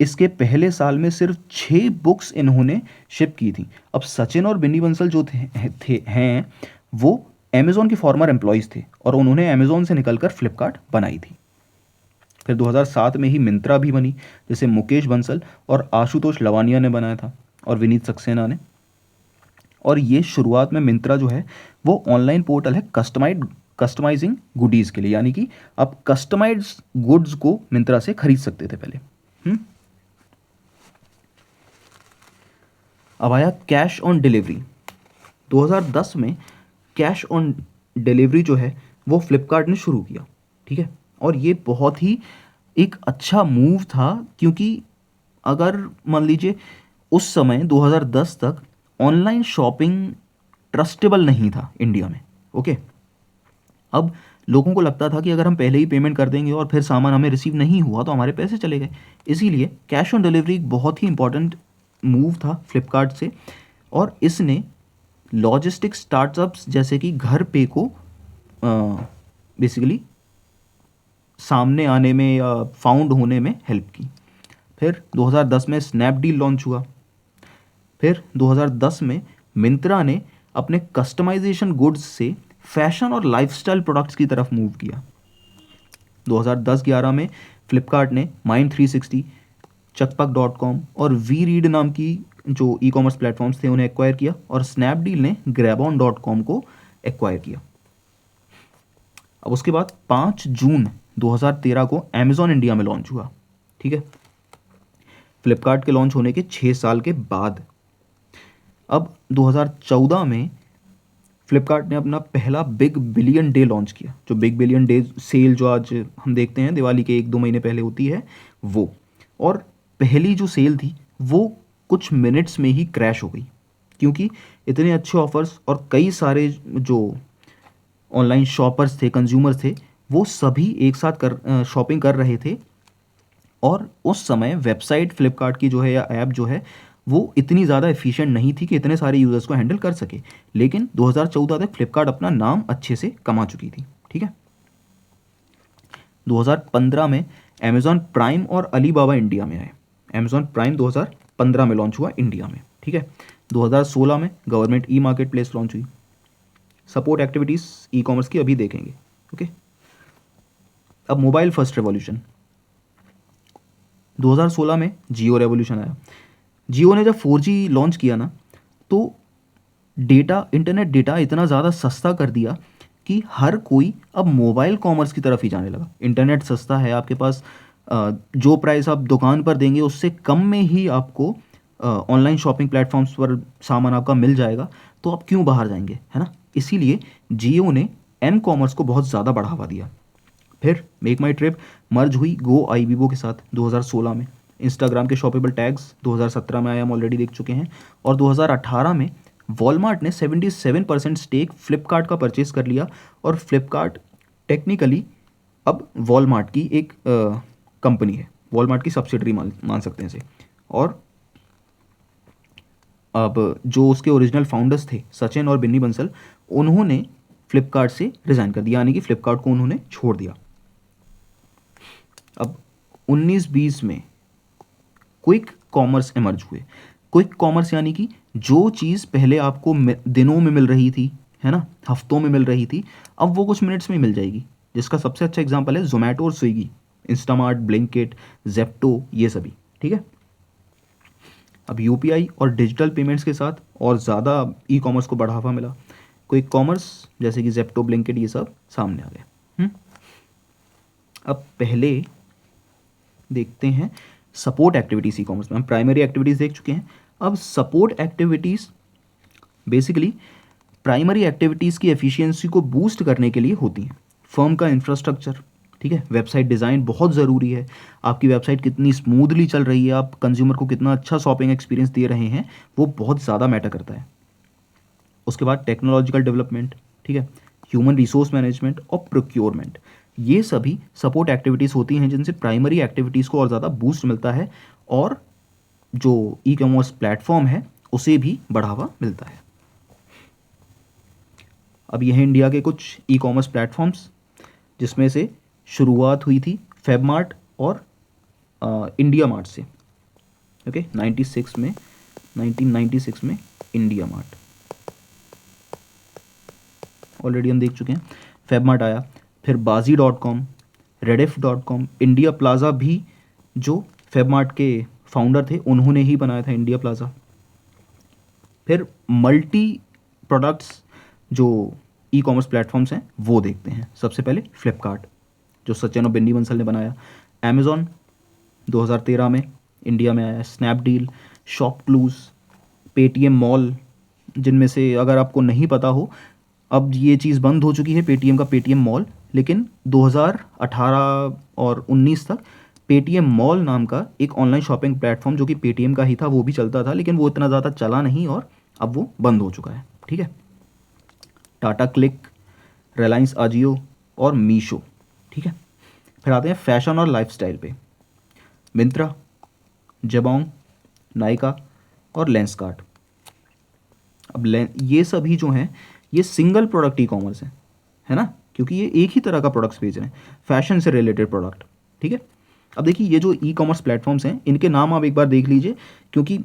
इसके पहले साल में सिर्फ 6 बुक्स इन्होंने शिप की थी। अब सचिन और बेनी बंसल जो हैं वो अमेज़ॉन के फॉर्मर एम्प्लॉयज़ थे, और उन्होंने अमेज़ॉन से निकलकर फ्लिपकार्ट बनाई थी। फिर 2007 में ही मिंत्रा भी बनी, जिसे मुकेश बंसल और आशुतोष लवानिया ने बनाया था, और विनीत सक्सेना ने। और ये शुरुआत में मिंत्रा जो है वो ऑनलाइन पोर्टल है कस्टमाइजिंग गुडीज़ के लिए, यानी कि आप कस्टमाइज गुड्स को मिंत्रा से खरीद सकते थे पहले। अब आया कैश ऑन डिलीवरी। 2010 में कैश ऑन डिलीवरी जो है वो फ्लिपकार्ट ने शुरू किया, ठीक है, और ये बहुत ही एक अच्छा मूव था, क्योंकि अगर मान लीजिए उस समय 2010 तक ऑनलाइन शॉपिंग ट्रस्टेबल नहीं था इंडिया में, ओके। अब लोगों को लगता था कि अगर हम पहले ही पेमेंट कर देंगे और फिर सामान हमें रिसीव नहीं हुआ तो हमारे पैसे चले गए, इसीलिए कैश ऑन डिलीवरी एक बहुत ही इंपॉर्टेंट मूव था फ्लिपकार्ट से, और इसने लॉजिस्टिक स्टार्टअप्स जैसे कि घर पे को बेसिकली सामने आने में या फाउंड होने में हेल्प की। फिर 2010 में स्नैपडील लॉन्च हुआ। फिर 2010 में मिंत्रा ने अपने कस्टमाइजेशन गुड्स से फैशन और लाइफस्टाइल प्रोडक्ट्स की तरफ मूव किया। 2010-11 में फ्लिपकार्ट ने Mind360, चकपक.com और वी रीड नाम की जो ई कॉमर्स प्लेटफॉर्म्स थे उन्हें एक्वायर किया, और स्नैपडील ने grabon.com को एक्वायर किया। अब उसके बाद 5 जून 2013 को अमेज़ॉन इंडिया में लॉन्च हुआ, ठीक है, फ्लिपकार्ट के लॉन्च होने के 6 साल के बाद। अब 2014 में फ्लिपकार्ट ने अपना पहला बिग बिलियन डे लॉन्च किया, जो बिग बिलियन डे सेल जो आज हम देखते हैं दिवाली के 1-2 महीने पहले होती है वो, और पहली जो सेल थी वो कुछ मिनट्स में ही क्रैश हो गई, क्योंकि इतने अच्छे ऑफर्स और कई सारे जो ऑनलाइन शॉपर्स थे, कंज्यूमर्स थे, वो सभी एक साथ शॉपिंग कर रहे थे, और उस समय वेबसाइट फ्लिपकार्ट की जो है या ऐप जो है वो इतनी ज़्यादा एफिशिएंट नहीं थी कि इतने सारे यूज़र्स को हैंडल कर सके। लेकिन 2014 तक फ्लिपकार्ट अपना नाम अच्छे से कमा चुकी थी, ठीक है। 2015 में अमेज़ॉन प्राइम और अलीबाबा इंडिया में आए। अमेज़ॉन प्राइम 2015 में लॉन्च हुआ इंडिया में, ठीक है। 2016 में government e market place launch हुई। सपोर्ट एक्टिविटीज़ ई कॉमर्स की अभी देखेंगे, ओके। अब मोबाइल फर्स्ट रेवोल्यूशन। 2016 में जियो रेवोल्यूशन आया। जियो ने जब 4G लॉन्च किया ना, तो इंटरनेट डेटा इतना ज़्यादा सस्ता कर दिया कि हर कोई अब मोबाइल कॉमर्स की तरफ ही जाने लगा। इंटरनेट सस्ता है, आपके पास जो प्राइस आप दुकान पर देंगे उससे कम में ही आपको ऑनलाइन शॉपिंग प्लेटफॉर्म्स पर सामान आपका मिल जाएगा, तो आप क्यों बाहर जाएंगे, है ना। इसीलिए जियो ने एम कॉमर्स को बहुत ज़्यादा बढ़ावा दिया। फिर मेक माई ट्रिप मर्ज हुई गो आईबीबो के साथ 2016 में। इंस्टाग्राम के शॉपेबल टैग्स 2017 में आया, हम ऑलरेडी देख चुके हैं। और 2018 में वॉलमार्ट ने 77% स्टेक फ्लिपकार्ट का परचेज कर लिया, और फ्लिपकार्ट टेक्निकली अब वॉलमार्ट की एक कंपनी है, वॉलमार्ट की सब्सिडरी मान सकते हैं इसे। और अब जो उसके ओरिजिनल फाउंडर्स थे सचिन और बिन्नी बंसल, उन्होंने फ्लिपकार्ट से रिज़ाइन कर दिया, यानी कि फ्लिपकार्ट को उन्होंने छोड़ दिया। अब 19-20 में क्विक कॉमर्स इमर्ज हुए। क्विक कॉमर्स यानी कि जो चीज़ पहले आपको दिनों में मिल रही थी, है ना, हफ्तों में मिल रही थी, अब वो कुछ मिनट्स में मिल जाएगी। जिसका सबसे अच्छा एग्जांपल है जोमेटो और स्विगी, इंस्टामार्ट, ब्लिंकिट, जेप्टो, ये सभी। ठीक है। अब यूपीआई और डिजिटल पेमेंट्स के साथ और ज़्यादा ई कॉमर्स को बढ़ावा मिला। क्विक कॉमर्स जैसे कि जेप्टो, ब्लिंकिट, ये सब सामने आ गए। अब पहले देखते हैं सपोर्ट एक्टिविटीज़ ई कॉमर्स में। हम प्राइमरी एक्टिविटीज़ देख चुके हैं, अब support activities basically primary activities की एफिशिएंसी को बूस्ट करने के लिए होती हैं। फर्म का इंफ्रास्ट्रक्चर, ठीक है, वेबसाइट डिज़ाइन बहुत ज़रूरी है। आपकी वेबसाइट कितनी स्मूथली चल रही है, आप कंज्यूमर को कितना अच्छा शॉपिंग एक्सपीरियंस दे रहे हैं, वो बहुत ज़्यादा मैटर करता है। उसके बाद टेक्नोलॉजिकल डेवलपमेंट, ठीक है, ह्यूमन रिसोर्स मैनेजमेंट और प्रोक्योरमेंट, ये सभी सपोर्ट एक्टिविटीज़ होती हैं जिनसे प्राइमरी एक्टिविटीज़ को और ज़्यादा बूस्ट मिलता है, और जो ई कॉमर्स प्लेटफॉर्म है उसे भी बढ़ावा मिलता है। अब यह है इंडिया के कुछ ई कॉमर्स प्लेटफॉर्म्स, जिसमें से शुरुआत हुई थी फेबमार्ट और इंडिया मार्ट से। ओके, 1996 में इंडिया मार्ट ऑलरेडी हम देख चुके हैं। फेबमार्ट आया, फिर बाजी.com, रेडिफ.com, इंडिया प्लाज़ा भी जो फेबमार्ट के फाउंडर थे उन्होंने ही बनाया था इंडिया प्लाज़ा। फिर मल्टी प्रोडक्ट्स जो ई कॉमर्स प्लेटफॉर्म्स हैं वो देखते हैं। सबसे पहले फ्लिपकार्ट, जो सचिन और बिन्नी बंसल ने बनाया। अमेज़ॉन 2013 में इंडिया में आया। स्नैपडील, शॉपक्लूज़, पेटीएम मॉल, जिनमें से अगर आपको नहीं पता हो, अब ये चीज़ बंद हो चुकी है पेटीएम का पेटीएम मॉल, लेकिन 2018 और 19 तक पेटीएम मॉल नाम का एक ऑनलाइन शॉपिंग प्लेटफॉर्म जो कि पेटीएम का ही था वो भी चलता था, लेकिन वो इतना ज़्यादा चला नहीं और अब वो बंद हो चुका है। ठीक है। टाटा क्लिक, रिलायंस अजियो और मीशो। ठीक है। फिर आते हैं फैशन और लाइफस्टाइल पे। मिंत्रा, जबोंग, नायका और लेंसकार्ट। अब ये सभी जो हैं ये सिंगल प्रोडक्ट ई कॉमर्स है ना, क्योंकि ये एक ही तरह का प्रोडक्ट्स बेच रहे हैं, फैशन से रिलेटेड प्रोडक्ट। ठीक है। अब देखिए ये जो ई कॉमर्स प्लेटफॉर्म्स हैं इनके नाम आप एक बार देख लीजिए, क्योंकि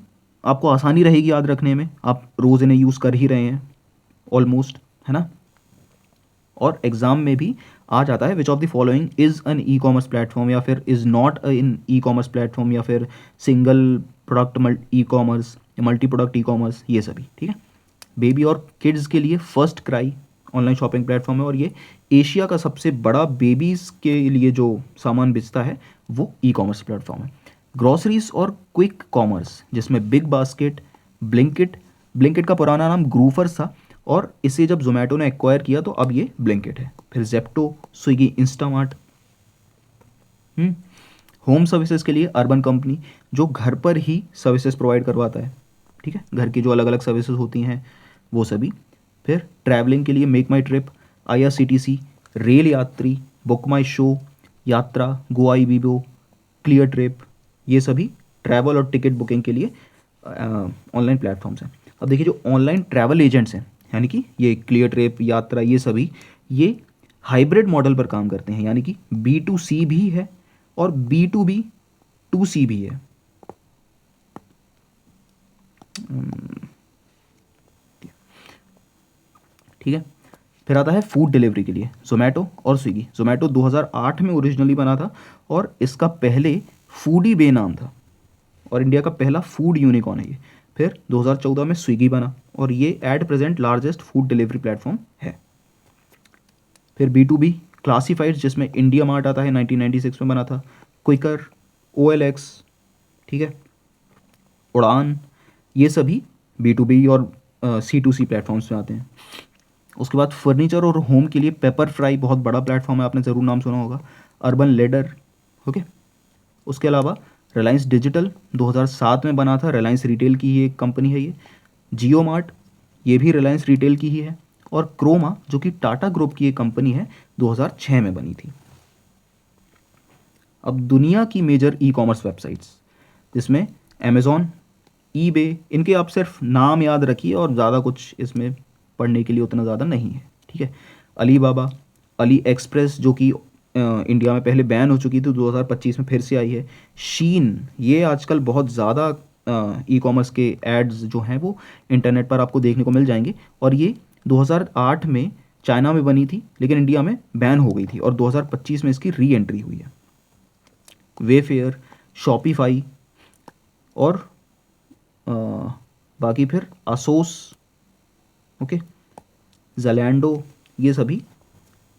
आपको आसानी रहेगी याद रखने में, आप रोज़ इन्हें यूज़ कर ही रहे हैं ऑलमोस्ट, है ना। और एग्ज़ाम में भी आ जाता है which of the following is an e commerce platform, या फिर is not in e commerce platform, या फिर single product e commerce, multi product e commerce, ये सभी। ठीक है। बेबी और किड्स के लिए FirstCry online shopping platform है, और ये एशिया का सबसे बड़ा बेबीज़ के लिए जो सामान बेचता है वो ई कॉमर्स प्लेटफॉर्म है। ग्रॉसरीज और क्विक कॉमर्स, जिसमें बिग बास्केट, ब्लिंकिट, ब्लिंकिट का पुराना नाम ग्रूफर्स था, और इसे जब जोमेटो ने एक्वायर किया तो अब ये ब्लिंकिट है। फिर Zepto, Swiggy, Instamart. Home services के लिए अर्बन कंपनी, जो घर पर ही सर्विसेज प्रोवाइड करवाता है। ठीक है, घर की जो अलग अलग सर्विसेज होती हैं वो सभी। फिर ट्रैवलिंग के लिए मेक माई ट्रिप, IRCTC, रेल यात्री, बुक माई शो, यात्रा, गोवा वीबो, क्लियर ट्रिप, ये सभी ट्रैवल और टिकट बुकिंग के लिए ऑनलाइन प्लेटफॉर्म्स हैं। अब देखिए जो ऑनलाइन ट्रैवल एजेंट्स हैं, यानी कि ये क्लियर ट्रिप, यात्रा, ये सभी ये हाइब्रिड मॉडल पर काम करते हैं, यानी कि B2C भी है और B2B2C भी है। ठीक है। फिर आता है फूड डिलीवरी के लिए जोमेटो और स्विगी। जोमेटो 2008 में ओरिजिनली बना था और इसका पहले फूडी बे नाम था, और इंडिया का पहला फूड यूनिकॉर्न है ये। फिर 2014 में स्विगी बना और ये at present largest food delivery platform है। फिर B2B क्लासीफाइड्स, जिसमें इंडिया मार्ट आता है, 1996 में बना था। क्विकर, OLX, ठीक है, उड़ान, ये सभी B2B और C2C प्लेटफॉर्म्स में आते हैं। उसके बाद फर्नीचर और होम के लिए पेपर फ्राई बहुत बड़ा प्लेटफॉर्म है, आपने ज़रूर नाम सुना होगा। Urban ladder, okay. उसके अलावा रिलायंस डिजिटल 2007 में बना था, रिलायंस रिटेल की ही एक कंपनी है ये। जियो मार्ट, ये भी रिलायंस रिटेल की ही है। और क्रोमा जो कि टाटा ग्रुप की एक कंपनी है, 2006 में बनी थी। अब दुनिया की मेजर ई कॉमर्स वेबसाइट्स, जिसमें अमेज़ॉन, ईबे, इनके आप सिर्फ नाम याद रखिए और ज़्यादा कुछ इसमें पढ़ने के लिए उतना ज़्यादा नहीं है, ठीक है। अली बाबा, अली एक्सप्रेस जो कि इंडिया में पहले बैन हो चुकी थी, 2025 में फिर से आई है। शीन, ये आजकल बहुत ज़्यादा ई कॉमर्स के एड्स जो हैं वो इंटरनेट पर आपको देखने को मिल जाएंगे, और ये 2008 में चाइना में बनी थी लेकिन इंडिया में बैन हो गई थी, और 2025 में इसकी री एंट्री हुई है। वेफेयर, शॉपिफाई और अ, बाकी फिर असोस, ओके, ज़लैंडो, ये सभी,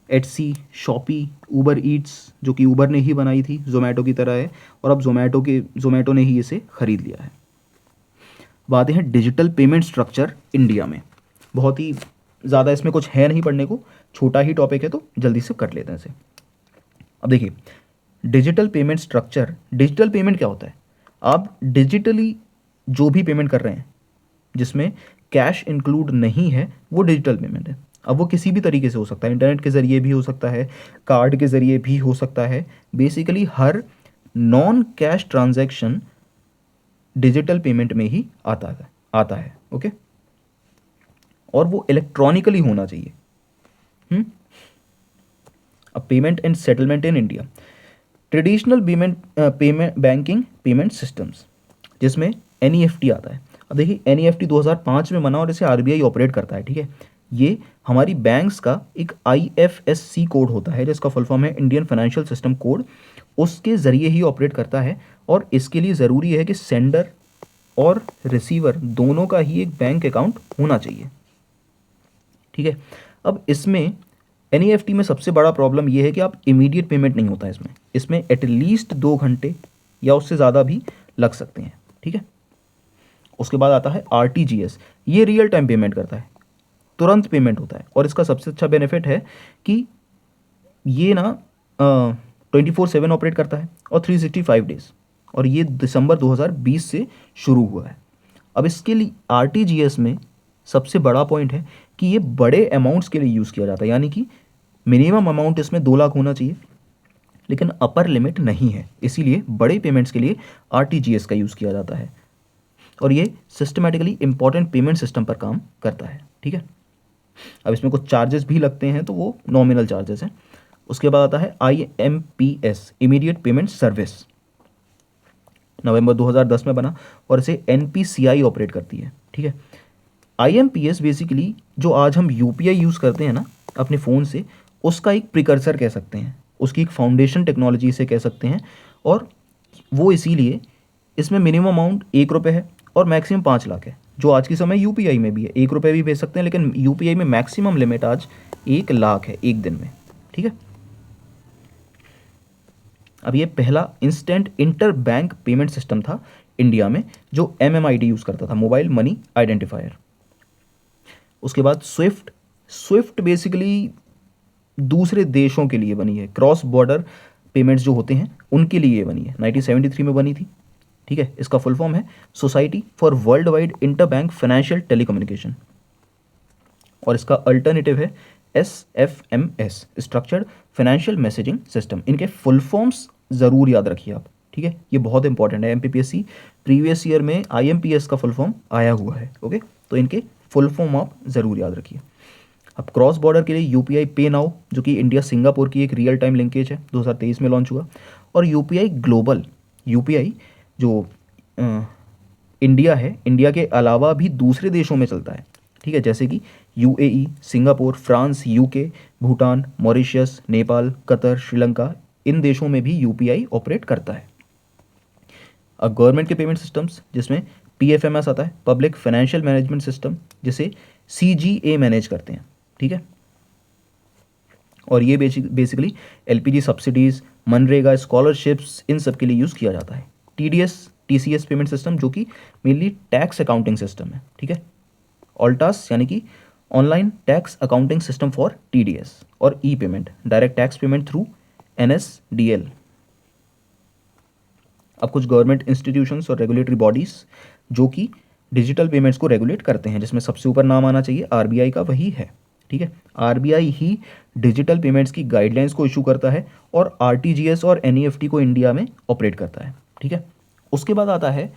एटसी, शॉपी, ऊबर ईट्स जो कि ऊबर ने ही बनाई थी, जोमेटो की तरह है, और अब जोमेटो ने ही इसे ख़रीद लिया है। बातें हैं डिजिटल पेमेंट स्ट्रक्चर इंडिया में। बहुत ही ज़्यादा इसमें कुछ है नहीं पढ़ने को, छोटा ही टॉपिक है तो जल्दी से कर लेते हैं इसे। अब देखिए, digital payment structure, digital payment क्या होता है? आप डिजिटली जो भी पेमेंट कर रहे हैं जिसमें कैश इंक्लूड नहीं है, वो डिजिटल पेमेंट है। अब वो किसी भी तरीके से हो सकता है, इंटरनेट के ज़रिए भी हो सकता है, कार्ड के ज़रिए भी हो सकता है। बेसिकली हर non cash transaction digital payment में ही आता है, ओके। और वो इलेक्ट्रॉनिकली होना चाहिए। अब payment and settlement in India, traditional payment banking payment systems, जिसमें एनईएफटी आता है। अब देखिए, एनईएफटी 2005 में बना और इसे आरबीआई ऑपरेट करता है, ठीक है। ये हमारी बैंक्स का एक आईएफएससी कोड होता है जिसका फुल फॉर्म है इंडियन फाइनेंशियल सिस्टम कोड, उसके ज़रिए ही ऑपरेट करता है। और इसके लिए ज़रूरी है कि सेंडर और रिसीवर दोनों का ही एक बैंक अकाउंट होना चाहिए, ठीक है। अब इसमें एनईएफटी में सबसे बड़ा प्रॉब्लम ये है कि आप इमीडिएट पेमेंट नहीं होता है इसमें एटलीस्ट 2 घंटे या उससे ज़्यादा भी लग सकते हैं, ठीक है। उसके बाद आता है आरटीजीएस, ये रियल टाइम पेमेंट करता है, तुरंत पेमेंट होता है, और इसका सबसे अच्छा बेनिफिट है कि ये ना 24/7 ऑपरेट करता है और 365 डेज, और ये दिसंबर 2020 से शुरू हुआ है। अब इसके लिए आरटीजीएस में सबसे बड़ा पॉइंट है कि ये बड़े अमाउंट्स के लिए यूज़ किया जाता है, यानी कि मिनिमम अमाउंट इसमें 2 लाख होना चाहिए, लेकिन अपर लिमिट नहीं है, इसीलिए बड़े पेमेंट्स के लिए आरटीजीएस का यूज़ किया जाता है, और ये सिस्टमेटिकली इंपॉर्टेंट पेमेंट सिस्टम पर काम करता है, ठीक है। अब इसमें कुछ चार्जेस भी लगते हैं तो वो नॉमिनल चार्जेस हैं। उसके बाद आता है आईएमपीएस, इमीडिएट पेमेंट सर्विस, नवंबर 2010 में बना और इसे एनपीसीआई ऑपरेट करती है, ठीक है। आईएमपीएस बेसिकली जो आज हम यूपीआई यूज़ करते हैं ना अपने फ़ोन से, उसका एक प्रिकर्सर कह सकते हैं, उसकी एक फाउंडेशन टेक्नोलॉजी से कह सकते हैं। और वो इसीलिए इसमें मिनिमम अमाउंट 1 रुपये है और मैक्सिमम 5 लाख है, जो आज के समय यूपीआई में भी है, 1 रुपये भी भेज सकते हैं, लेकिन यूपीआई में मैक्सिमम लिमिट आज 1 लाख है एक दिन में, ठीक है। अब ये पहला instant inter bank payment system था इंडिया में जो एमएमआईडी यूज़ करता था, मोबाइल मनी आइडेंटिफायर। उसके बाद स्विफ्ट, स्विफ्ट बेसिकली दूसरे देशों के लिए बनी है, क्रॉस बॉर्डर पेमेंट्स जो होते हैं उनके लिए बनी है, 1973 में बनी थी, ठीक है। इसका फुल फॉर्म है society for world wide inter bank financial telecommunication, और इसका अल्टरनेटिव है SFMS, structured financial messaging system. इनके फुल फॉर्म्स ज़रूर याद रखिए आप, ठीक है, ये बहुत इंपॉर्टेंट है। एमपीपीएससी प्रीवियस ईयर में आईएमपीएस का फुल फॉर्म आया हुआ है, ओके, तो इनके फुल फॉर्म आप ज़रूर याद रखिए। अब क्रॉस बॉर्डर के लिए यूपीआई पे नाउ, जो कि इंडिया सिंगापुर की एक रियल टाइम लिंकेज है, 2023 में लॉन्च हुआ। और यूपीआई ग्लोबल, यूपीआई जो इंडिया है, इंडिया के अलावा भी दूसरे देशों में चलता है, ठीक है, जैसे कि UAE, Singapore, France, UK, Bhutan, Mauritius, Nepal, Qatar, Sri Lanka, इन देशों में भी यूपीआई ऑपरेट करता है। अब गवर्नमेंट के पेमेंट सिस्टम्स, जिसमें पीएफएमएस आता है, पब्लिक फाइनेंशियल मैनेजमेंट सिस्टम, जिसे सीजीए मैनेज करते हैं, ठीक है। और ये basically LPG subsidies, MNREGA, scholarships, इन सब के लिए यूज़ किया जाता है। टीसीएस पेमेंट सिस्टम, जो कि मेनली टैक्स अकाउंटिंग सिस्टम है, ठीक है। ऑल्टास यानी कि online tax accounting system for TDS और e payment, direct tax payment through NSDL। अब कुछ गवर्नमेंट इंस्टीट्यूशंस और रेगुलेटरी बॉडीज जो कि डिजिटल पेमेंट्स को रेगुलेट करते हैं, जिसमें सबसे ऊपर नाम आना चाहिए RBI का, वही है। ठीक है, RBI ही डिजिटल पेमेंट्स की गाइडलाइंस को इशू करता है और RTGS और NEFT को इंडिया में ऑपरेट करता है। ठीक है, उसके बाद आता है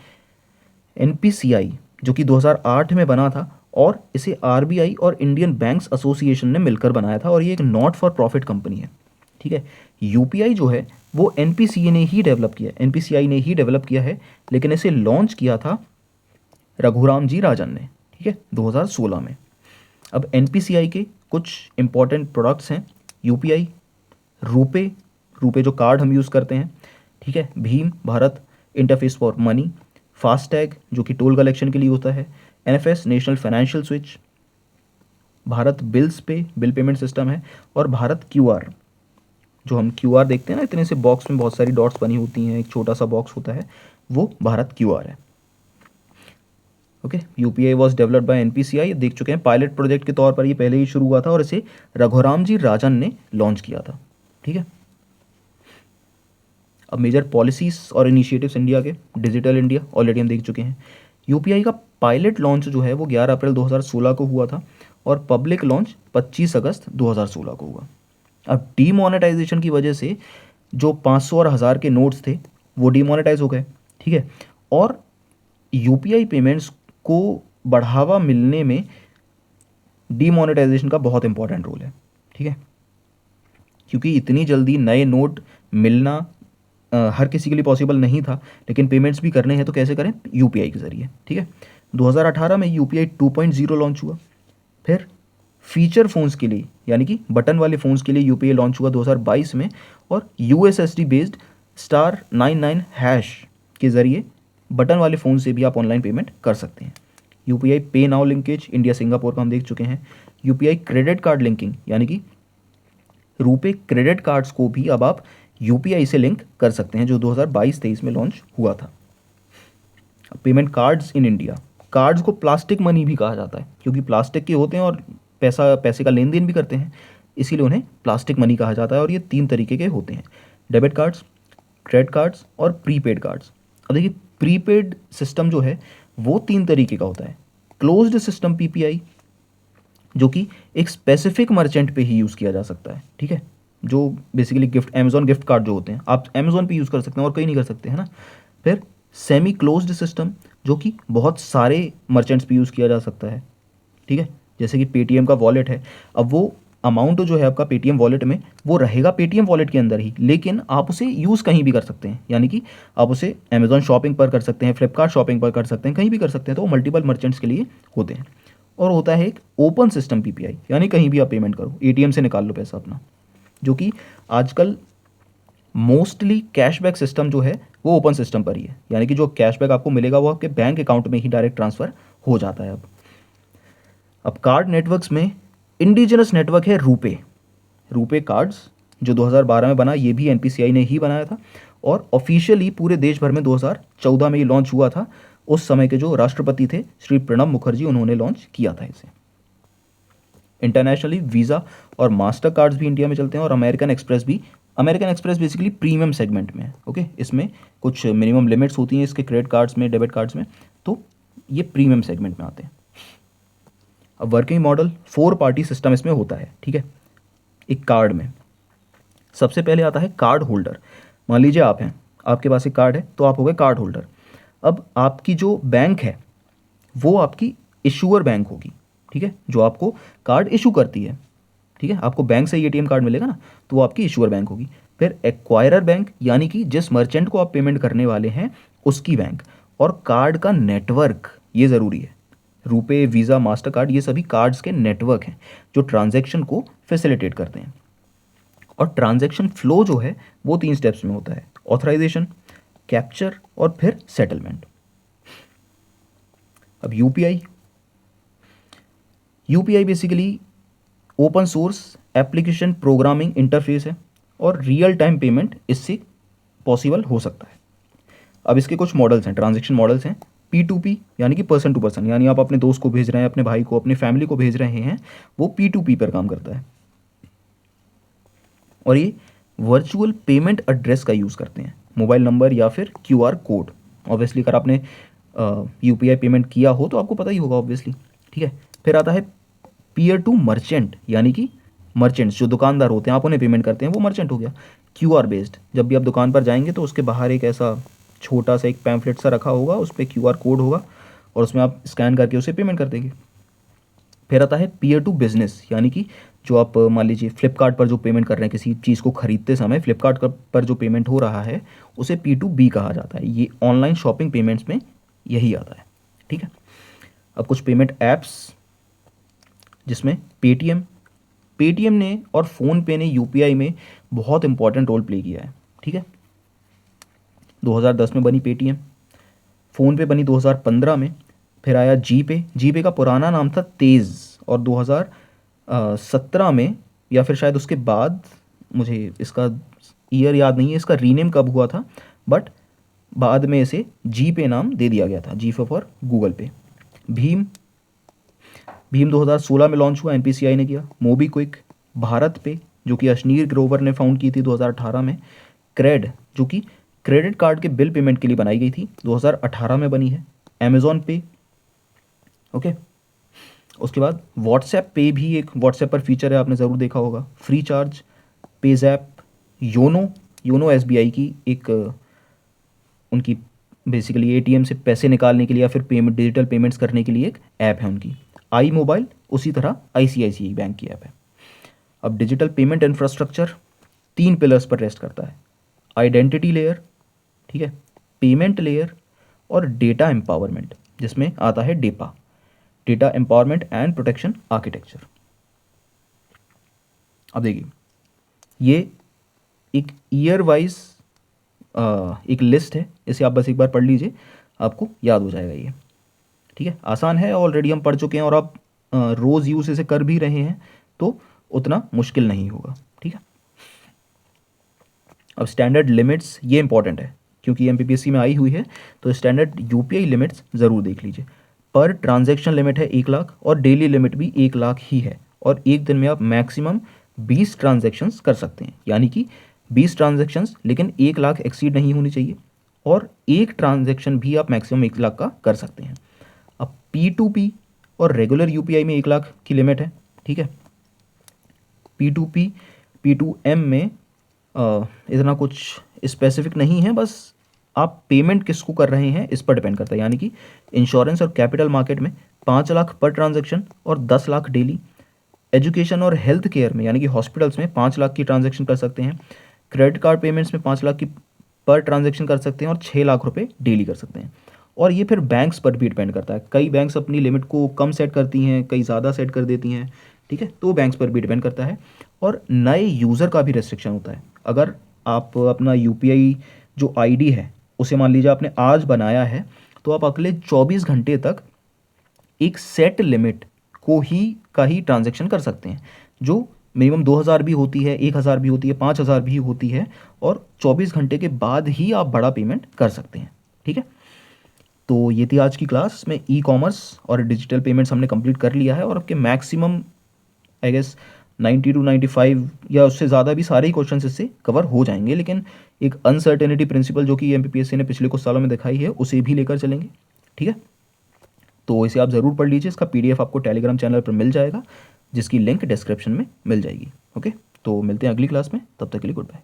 NPCI जो कि 2008 में बना था और इसे RBI और इंडियन बैंक्स एसोसिएशन ने मिलकर बनाया था और ये एक नॉट फॉर प्रॉफिट कंपनी है। ठीक है, UPI जो है वो NPCI ने ही डेवलप किया है, लेकिन इसे लॉन्च किया था रघुराम जी राजन ने। ठीक है, 2016 में। अब NPCI के कुछ इंपॉर्टेंट प्रोडक्ट्स हैं UPI, रुपे जो कार्ड हम यूज़ करते हैं। ठीक है, Bhim Bharat interface for money, FASTag जो कि टोल कलेक्शन के लिए होता है, NFS national financial switch, Bharat bills पे बिल पेमेंट सिस्टम है, और भारत QR जो हम QR देखते हैं ना, इतने से बॉक्स में बहुत सारी डॉट्स बनी होती हैं, एक छोटा सा बॉक्स होता है, वो भारत QR है। Okay, UPI was developed by NPCI, देख चुके हैं पायलट प्रोजेक्ट के तौर पर ये पहले ही शुरू हुआ था और इसे रघुराम जी राजन ने लॉन्च किया था। ठीक है, अब मेजर पॉलिसीज और इनिशिएटिव्स इंडिया के, डिजिटल इंडिया ऑलरेडी हम देख चुके हैं। UPI का पायलट लॉन्च जो है वो 11 अप्रैल 2016 को हुआ था और पब्लिक लॉन्च 25 अगस्त 2016 को हुआ। अब डीमोनेटाइजेशन की वजह से जो 500 और 1000 के नोट्स थे वो डीमोनेटाइज हो गए। ठीक है, और UPI पेमेंट्स को बढ़ावा मिलने में डीमोनेटाइजेशन का बहुत इंपॉर्टेंट रोल है। ठीक है, क्योंकि इतनी जल्दी नए नोट मिलना हर किसी के लिए पॉसिबल नहीं था, लेकिन पेमेंट्स भी करने हैं तो कैसे करें? UPI के ज़रिए। ठीक है, 2018 में UPI 2.0 लॉन्च हुआ। फिर फीचर फ़ोन्स के लिए यानी कि बटन वाले फ़ोन्स के लिए UPI लॉन्च हुआ 2022 में, और USSD बेस्ड *99# के ज़रिए बटन वाले फ़ोन से भी आप ऑनलाइन पेमेंट कर सकते हैं। UPI पे नाउ लिंकेज इंडिया सिंगापुर का हम देख चुके हैं। UPI क्रेडिट कार्ड लिंकिंग यानी कि रुपे क्रेडिट कार्ड्स को भी अब आप UPI से लिंक कर सकते हैं, जो 2022-23 में लॉन्च हुआ था। Payment cards in India, cards को प्लास्टिक मनी भी कहा जाता है क्योंकि प्लास्टिक के होते हैं और पैसे का लेन देन भी करते हैं, इसीलिए उन्हें प्लास्टिक मनी कहा जाता है। और ये 3 तरीके के होते हैं, डेबिट कार्ड्स, क्रेडिट कार्ड्स और प्रीपेड कार्ड्स। अब देखिए, प्रीपेड सिस्टम जो है वो 3 तरीके का होता है। क्लोज्ड सिस्टम PPI जो कि एक स्पेसिफिक मर्चेंट पे ही यूज़ किया जा सकता है। ठीक है, जो बेसिकली अमेजॉन गिफ्ट कार्ड जो होते हैं आप अमेजॉन पे यूज़ कर सकते हैं और कहीं नहीं कर सकते, है ना। फिर सेमी क्लोज्ड सिस्टम जो कि बहुत सारे मर्चेंट्स पे यूज़ किया जा सकता है। ठीक है, जैसे कि पेटीएम का वॉलेट है, अब वो अमाउंट जो है आपका पेटीएम वॉलेट में वो रहेगा पेटीएम वॉलेट के अंदर ही, लेकिन आप उसे यूज़ कहीं भी कर सकते हैं, यानी कि आप उसे अमेजॉन शॉपिंग पर कर सकते हैं, फ्लिपकार्ट शॉपिंग पर कर सकते हैं, कहीं भी कर सकते हैं। तो वो मल्टीपल मर्चेंट्स के लिए होते हैं। और होता है एक ओपन सिस्टम PPI, यानी कहीं भी आप पेमेंट करो, ATM से निकाल लो पैसा अपना, जो कि आजकल मोस्टली कैशबैक सिस्टम जो है वो ओपन सिस्टम पर ही है, यानी कि जो कैशबैक आपको मिलेगा वो आपके बैंक अकाउंट में ही डायरेक्ट ट्रांसफ़र हो जाता है। अब कार्ड नेटवर्क्स में इंडिजिनस नेटवर्क है रुपे कार्ड्स, जो 2012 में बना, ये भी NPCI ने ही बनाया था और ऑफिशियली पूरे देश भर में 2014 में ये लॉन्च हुआ था। उस समय के जो राष्ट्रपति थे श्री प्रणब मुखर्जी, उन्होंने लॉन्च किया था इसे। इंटरनेशनली वीज़ा और मास्टर कार्ड्स भी इंडिया में चलते हैं और American express basically premium segment में है। ओके, इसमें कुछ मिनिमम लिमिट्स होती हैं इसके क्रेडिट कार्ड्स में, डेबिट कार्ड्स में, तो ये प्रीमियम सेगमेंट में आते हैं। अब वर्किंग मॉडल 4 पार्टी सिस्टम इसमें होता है। ठीक है, एक कार्ड में सबसे पहले आता है कार्ड होल्डर। मान लीजिए आप हैं, आपके पास एक कार्ड है तो आप हो गए कार्ड होल्डर। अब आपकी जो बैंक है वो आपकी इशूअर बैंक होगी। ठीक है, जो आपको कार्ड इशू करती है। ठीक है, आपको बैंक से ATM कार्ड मिलेगा ना, तो वो आपकी इशूअर बैंक होगी। फिर एक्वायरर बैंक, यानी कि जिस मर्चेंट को आप पेमेंट करने वाले हैं उसकी बैंक। और कार्ड का नेटवर्क, ये ज़रूरी है, रुपे, वीज़ा, मास्टर कार्ड, ये सभी कार्ड्स के नेटवर्क हैं जो ट्रांजैक्शन को फैसिलिटेट करते हैं। और ट्रांजैक्शन फ्लो जो है वो 3 स्टेप्स में होता है, ऑथराइजेशन, कैप्चर और फिर सेटलमेंट। अब UPI basically open source application programming interface है और रियल टाइम पेमेंट इससे पॉसिबल हो सकता है। अब इसके कुछ मॉडल्स हैं, ट्रांजैक्शन मॉडल्स हैं। P2P यानी कि पर्सन टू पर्सन, यानी आप अपने दोस्त को भेज रहे हैं, अपने भाई को, अपनी फैमिली को भेज रहे हैं, वो P2P पर काम करता है। और ये वर्चुअल पेमेंट एड्रेस का यूज़ करते हैं, मोबाइल नंबर या फिर QR कोड। ऑब्वियसली अगर आपने UPI पेमेंट किया हो तो आपको पता ही होगा ऑब्वियसली, ठीक है। फिर आता है पीयर टू मर्चेंट, यानी कि मर्चेंट्स जो दुकानदार होते हैं, आप उन्हें पेमेंट करते हैं, वो मर्चेंट हो गया। QR बेस्ड, जब भी आप दुकान पर जाएंगे तो उसके बाहर एक ऐसा छोटा सा एक पैम्फलेट सा रखा होगा, उस पर QR कोड होगा और उसमें आप स्कैन करके उसे पेमेंट कर देंगे। फिर आता है पीयर टू बिजनेस, यानी कि जो आप मान लीजिए फ्लिपकार्ट पर जो पेमेंट कर रहे हैं, किसी चीज़ को खरीदते समय फ्लिपकार्ट पर जो पेमेंट हो रहा है उसे P2B कहा जाता है। ये ऑनलाइन शॉपिंग पेमेंट्स में यही आता है, ठीक है। अब कुछ पेमेंट ऐप्स, जिसमें पेटीएम ने और फ़ोनपे ने UPI में बहुत इंपॉर्टेंट रोल प्ले किया है, ठीक है। 2010 में बनी पेटीएम, फ़ोनपे बनी 2015 में, फिर आया जीपे का पुराना नाम था तेज़, और 2017 में या फिर शायद उसके बाद, मुझे इसका ईयर याद नहीं है, इसका रीनेम कब हुआ था, बट बाद में इसे जीपे नाम दे दिया गया था, जी फॉर गूगल पे। भीम 2016 में लॉन्च हुआ, NPCI ने किया। मोबीक्विक, भारत पे जो कि अशनीर ग्रोवर ने फाउंड की थी 2018 में। क्रेड जो कि क्रेडिट कार्ड के बिल पेमेंट के लिए बनाई गई थी, 2018 में बनी है। अमेज़ॉन पे, ओके। उसके बाद व्हाट्सएप पे भी एक व्हाट्सएप पर फीचर है, आपने ज़रूर देखा होगा। Free charge, PayZapp, YONO SBI की एक उनकी बेसिकली ATM से पैसे निकालने के लिए या फिर डिजिटल पेमेंट्स करने के लिए एक ऐप है उनकी। आई मोबाइल उसी तरह ICICI बैंक की ऐप है। अब डिजिटल पेमेंट इंफ्रास्ट्रक्चर 3 पिलर्स पर रेस्ट करता है, आइडेंटिटी लेयर, ठीक है, पेमेंट लेयर और डेटा एम्पावरमेंट, जिसमें आता है data empowerment and protection architecture. अब देखिए, ये एक ईयर वाइज एक लिस्ट है, इसे आप बस एक बार पढ़ लीजिए, आपको याद हो जाएगा ये, ठीक है। आसान है, ऑलरेडी हम पढ़ चुके हैं और आप रोज़ यूज़ इसे कर भी रहे हैं, तो उतना मुश्किल नहीं होगा, ठीक है। अब स्टैंडर्ड लिमिट्स, ये इंपॉर्टेंट है क्योंकि MPPSC में आई हुई है, तो स्टैंडर्ड UPI लिमिट्स ज़रूर देख लीजिए। पर ट्रांजैक्शन लिमिट है 1 लाख और डेली लिमिट भी 1 लाख ही है, और एक दिन में आप मैक्सिमम 20 ट्रांजैक्शंस कर सकते हैं, यानी कि 20 ट्रांजैक्शंस, लेकिन 1 लाख एक्सीड नहीं होनी चाहिए, और एक ट्रांजैक्शन भी आप मैक्सिमम 1 लाख का कर सकते हैं। अब P2P और रेगुलर UPI में 1 लाख की लिमिट है, ठीक है। P2P P2M में इतना कुछ स्पेसिफिक नहीं है, बस आप पेमेंट किसको कर रहे हैं इस पर डिपेंड करता है, यानी कि इंश्योरेंस और कैपिटल मार्केट में 5 लाख पर ट्रांजैक्शन और 10 लाख डेली। एजुकेशन और हेल्थ केयर में, यानी कि हॉस्पिटल्स में 5 लाख की ट्रांजैक्शन कर सकते हैं। क्रेडिट कार्ड पेमेंट्स में 5 लाख की पर ट्रांजैक्शन कर सकते हैं और 6 लाख रुपए डेली कर सकते हैं। और ये फिर बैंक्स पर भी डिपेंड करता है, कई बैंक्स अपनी लिमिट को कम सेट करती हैं, कई ज़्यादा सेट कर देती हैं, ठीक है, तो बैंक्स पर भी डिपेंड करता है। और नए यूज़र का भी रेस्ट्रिक्शन होता है। अगर आप अपना UPI जो ID है उसे मान लीजिए आपने आज बनाया है, तो आप अगले 24 घंटे तक एक सेट लिमिट का ही ट्रांजैक्शन कर सकते हैं, जो मिनिमम 2000 भी होती है, 1000 भी होती है, 5000 भी होती है, और 24 घंटे के बाद ही आप बड़ा पेमेंट कर सकते हैं, ठीक है। तो ये थी आज की क्लास में E-कॉमर्स और डिजिटल पेमेंट्स हमने कंप्लीट कर लिया है, और आपके मैक्सिमम आई गेस 90 to 95 या उससे ज़्यादा भी सारे ही क्वेश्चन इससे कवर हो जाएंगे, लेकिन एक अनसर्टेनिटी प्रिंसिपल जो कि MPPSC ने पिछले कुछ सालों में दिखाई है उसे भी लेकर चलेंगे, ठीक है। तो इसे आप ज़रूर पढ़ लीजिए, इसका PDF आपको टेलीग्राम चैनल पर मिल जाएगा, जिसकी लिंक डिस्क्रिप्शन में मिल जाएगी, ओके। तो मिलते हैं अगली क्लास में, तब तक के लिए गुड बाय।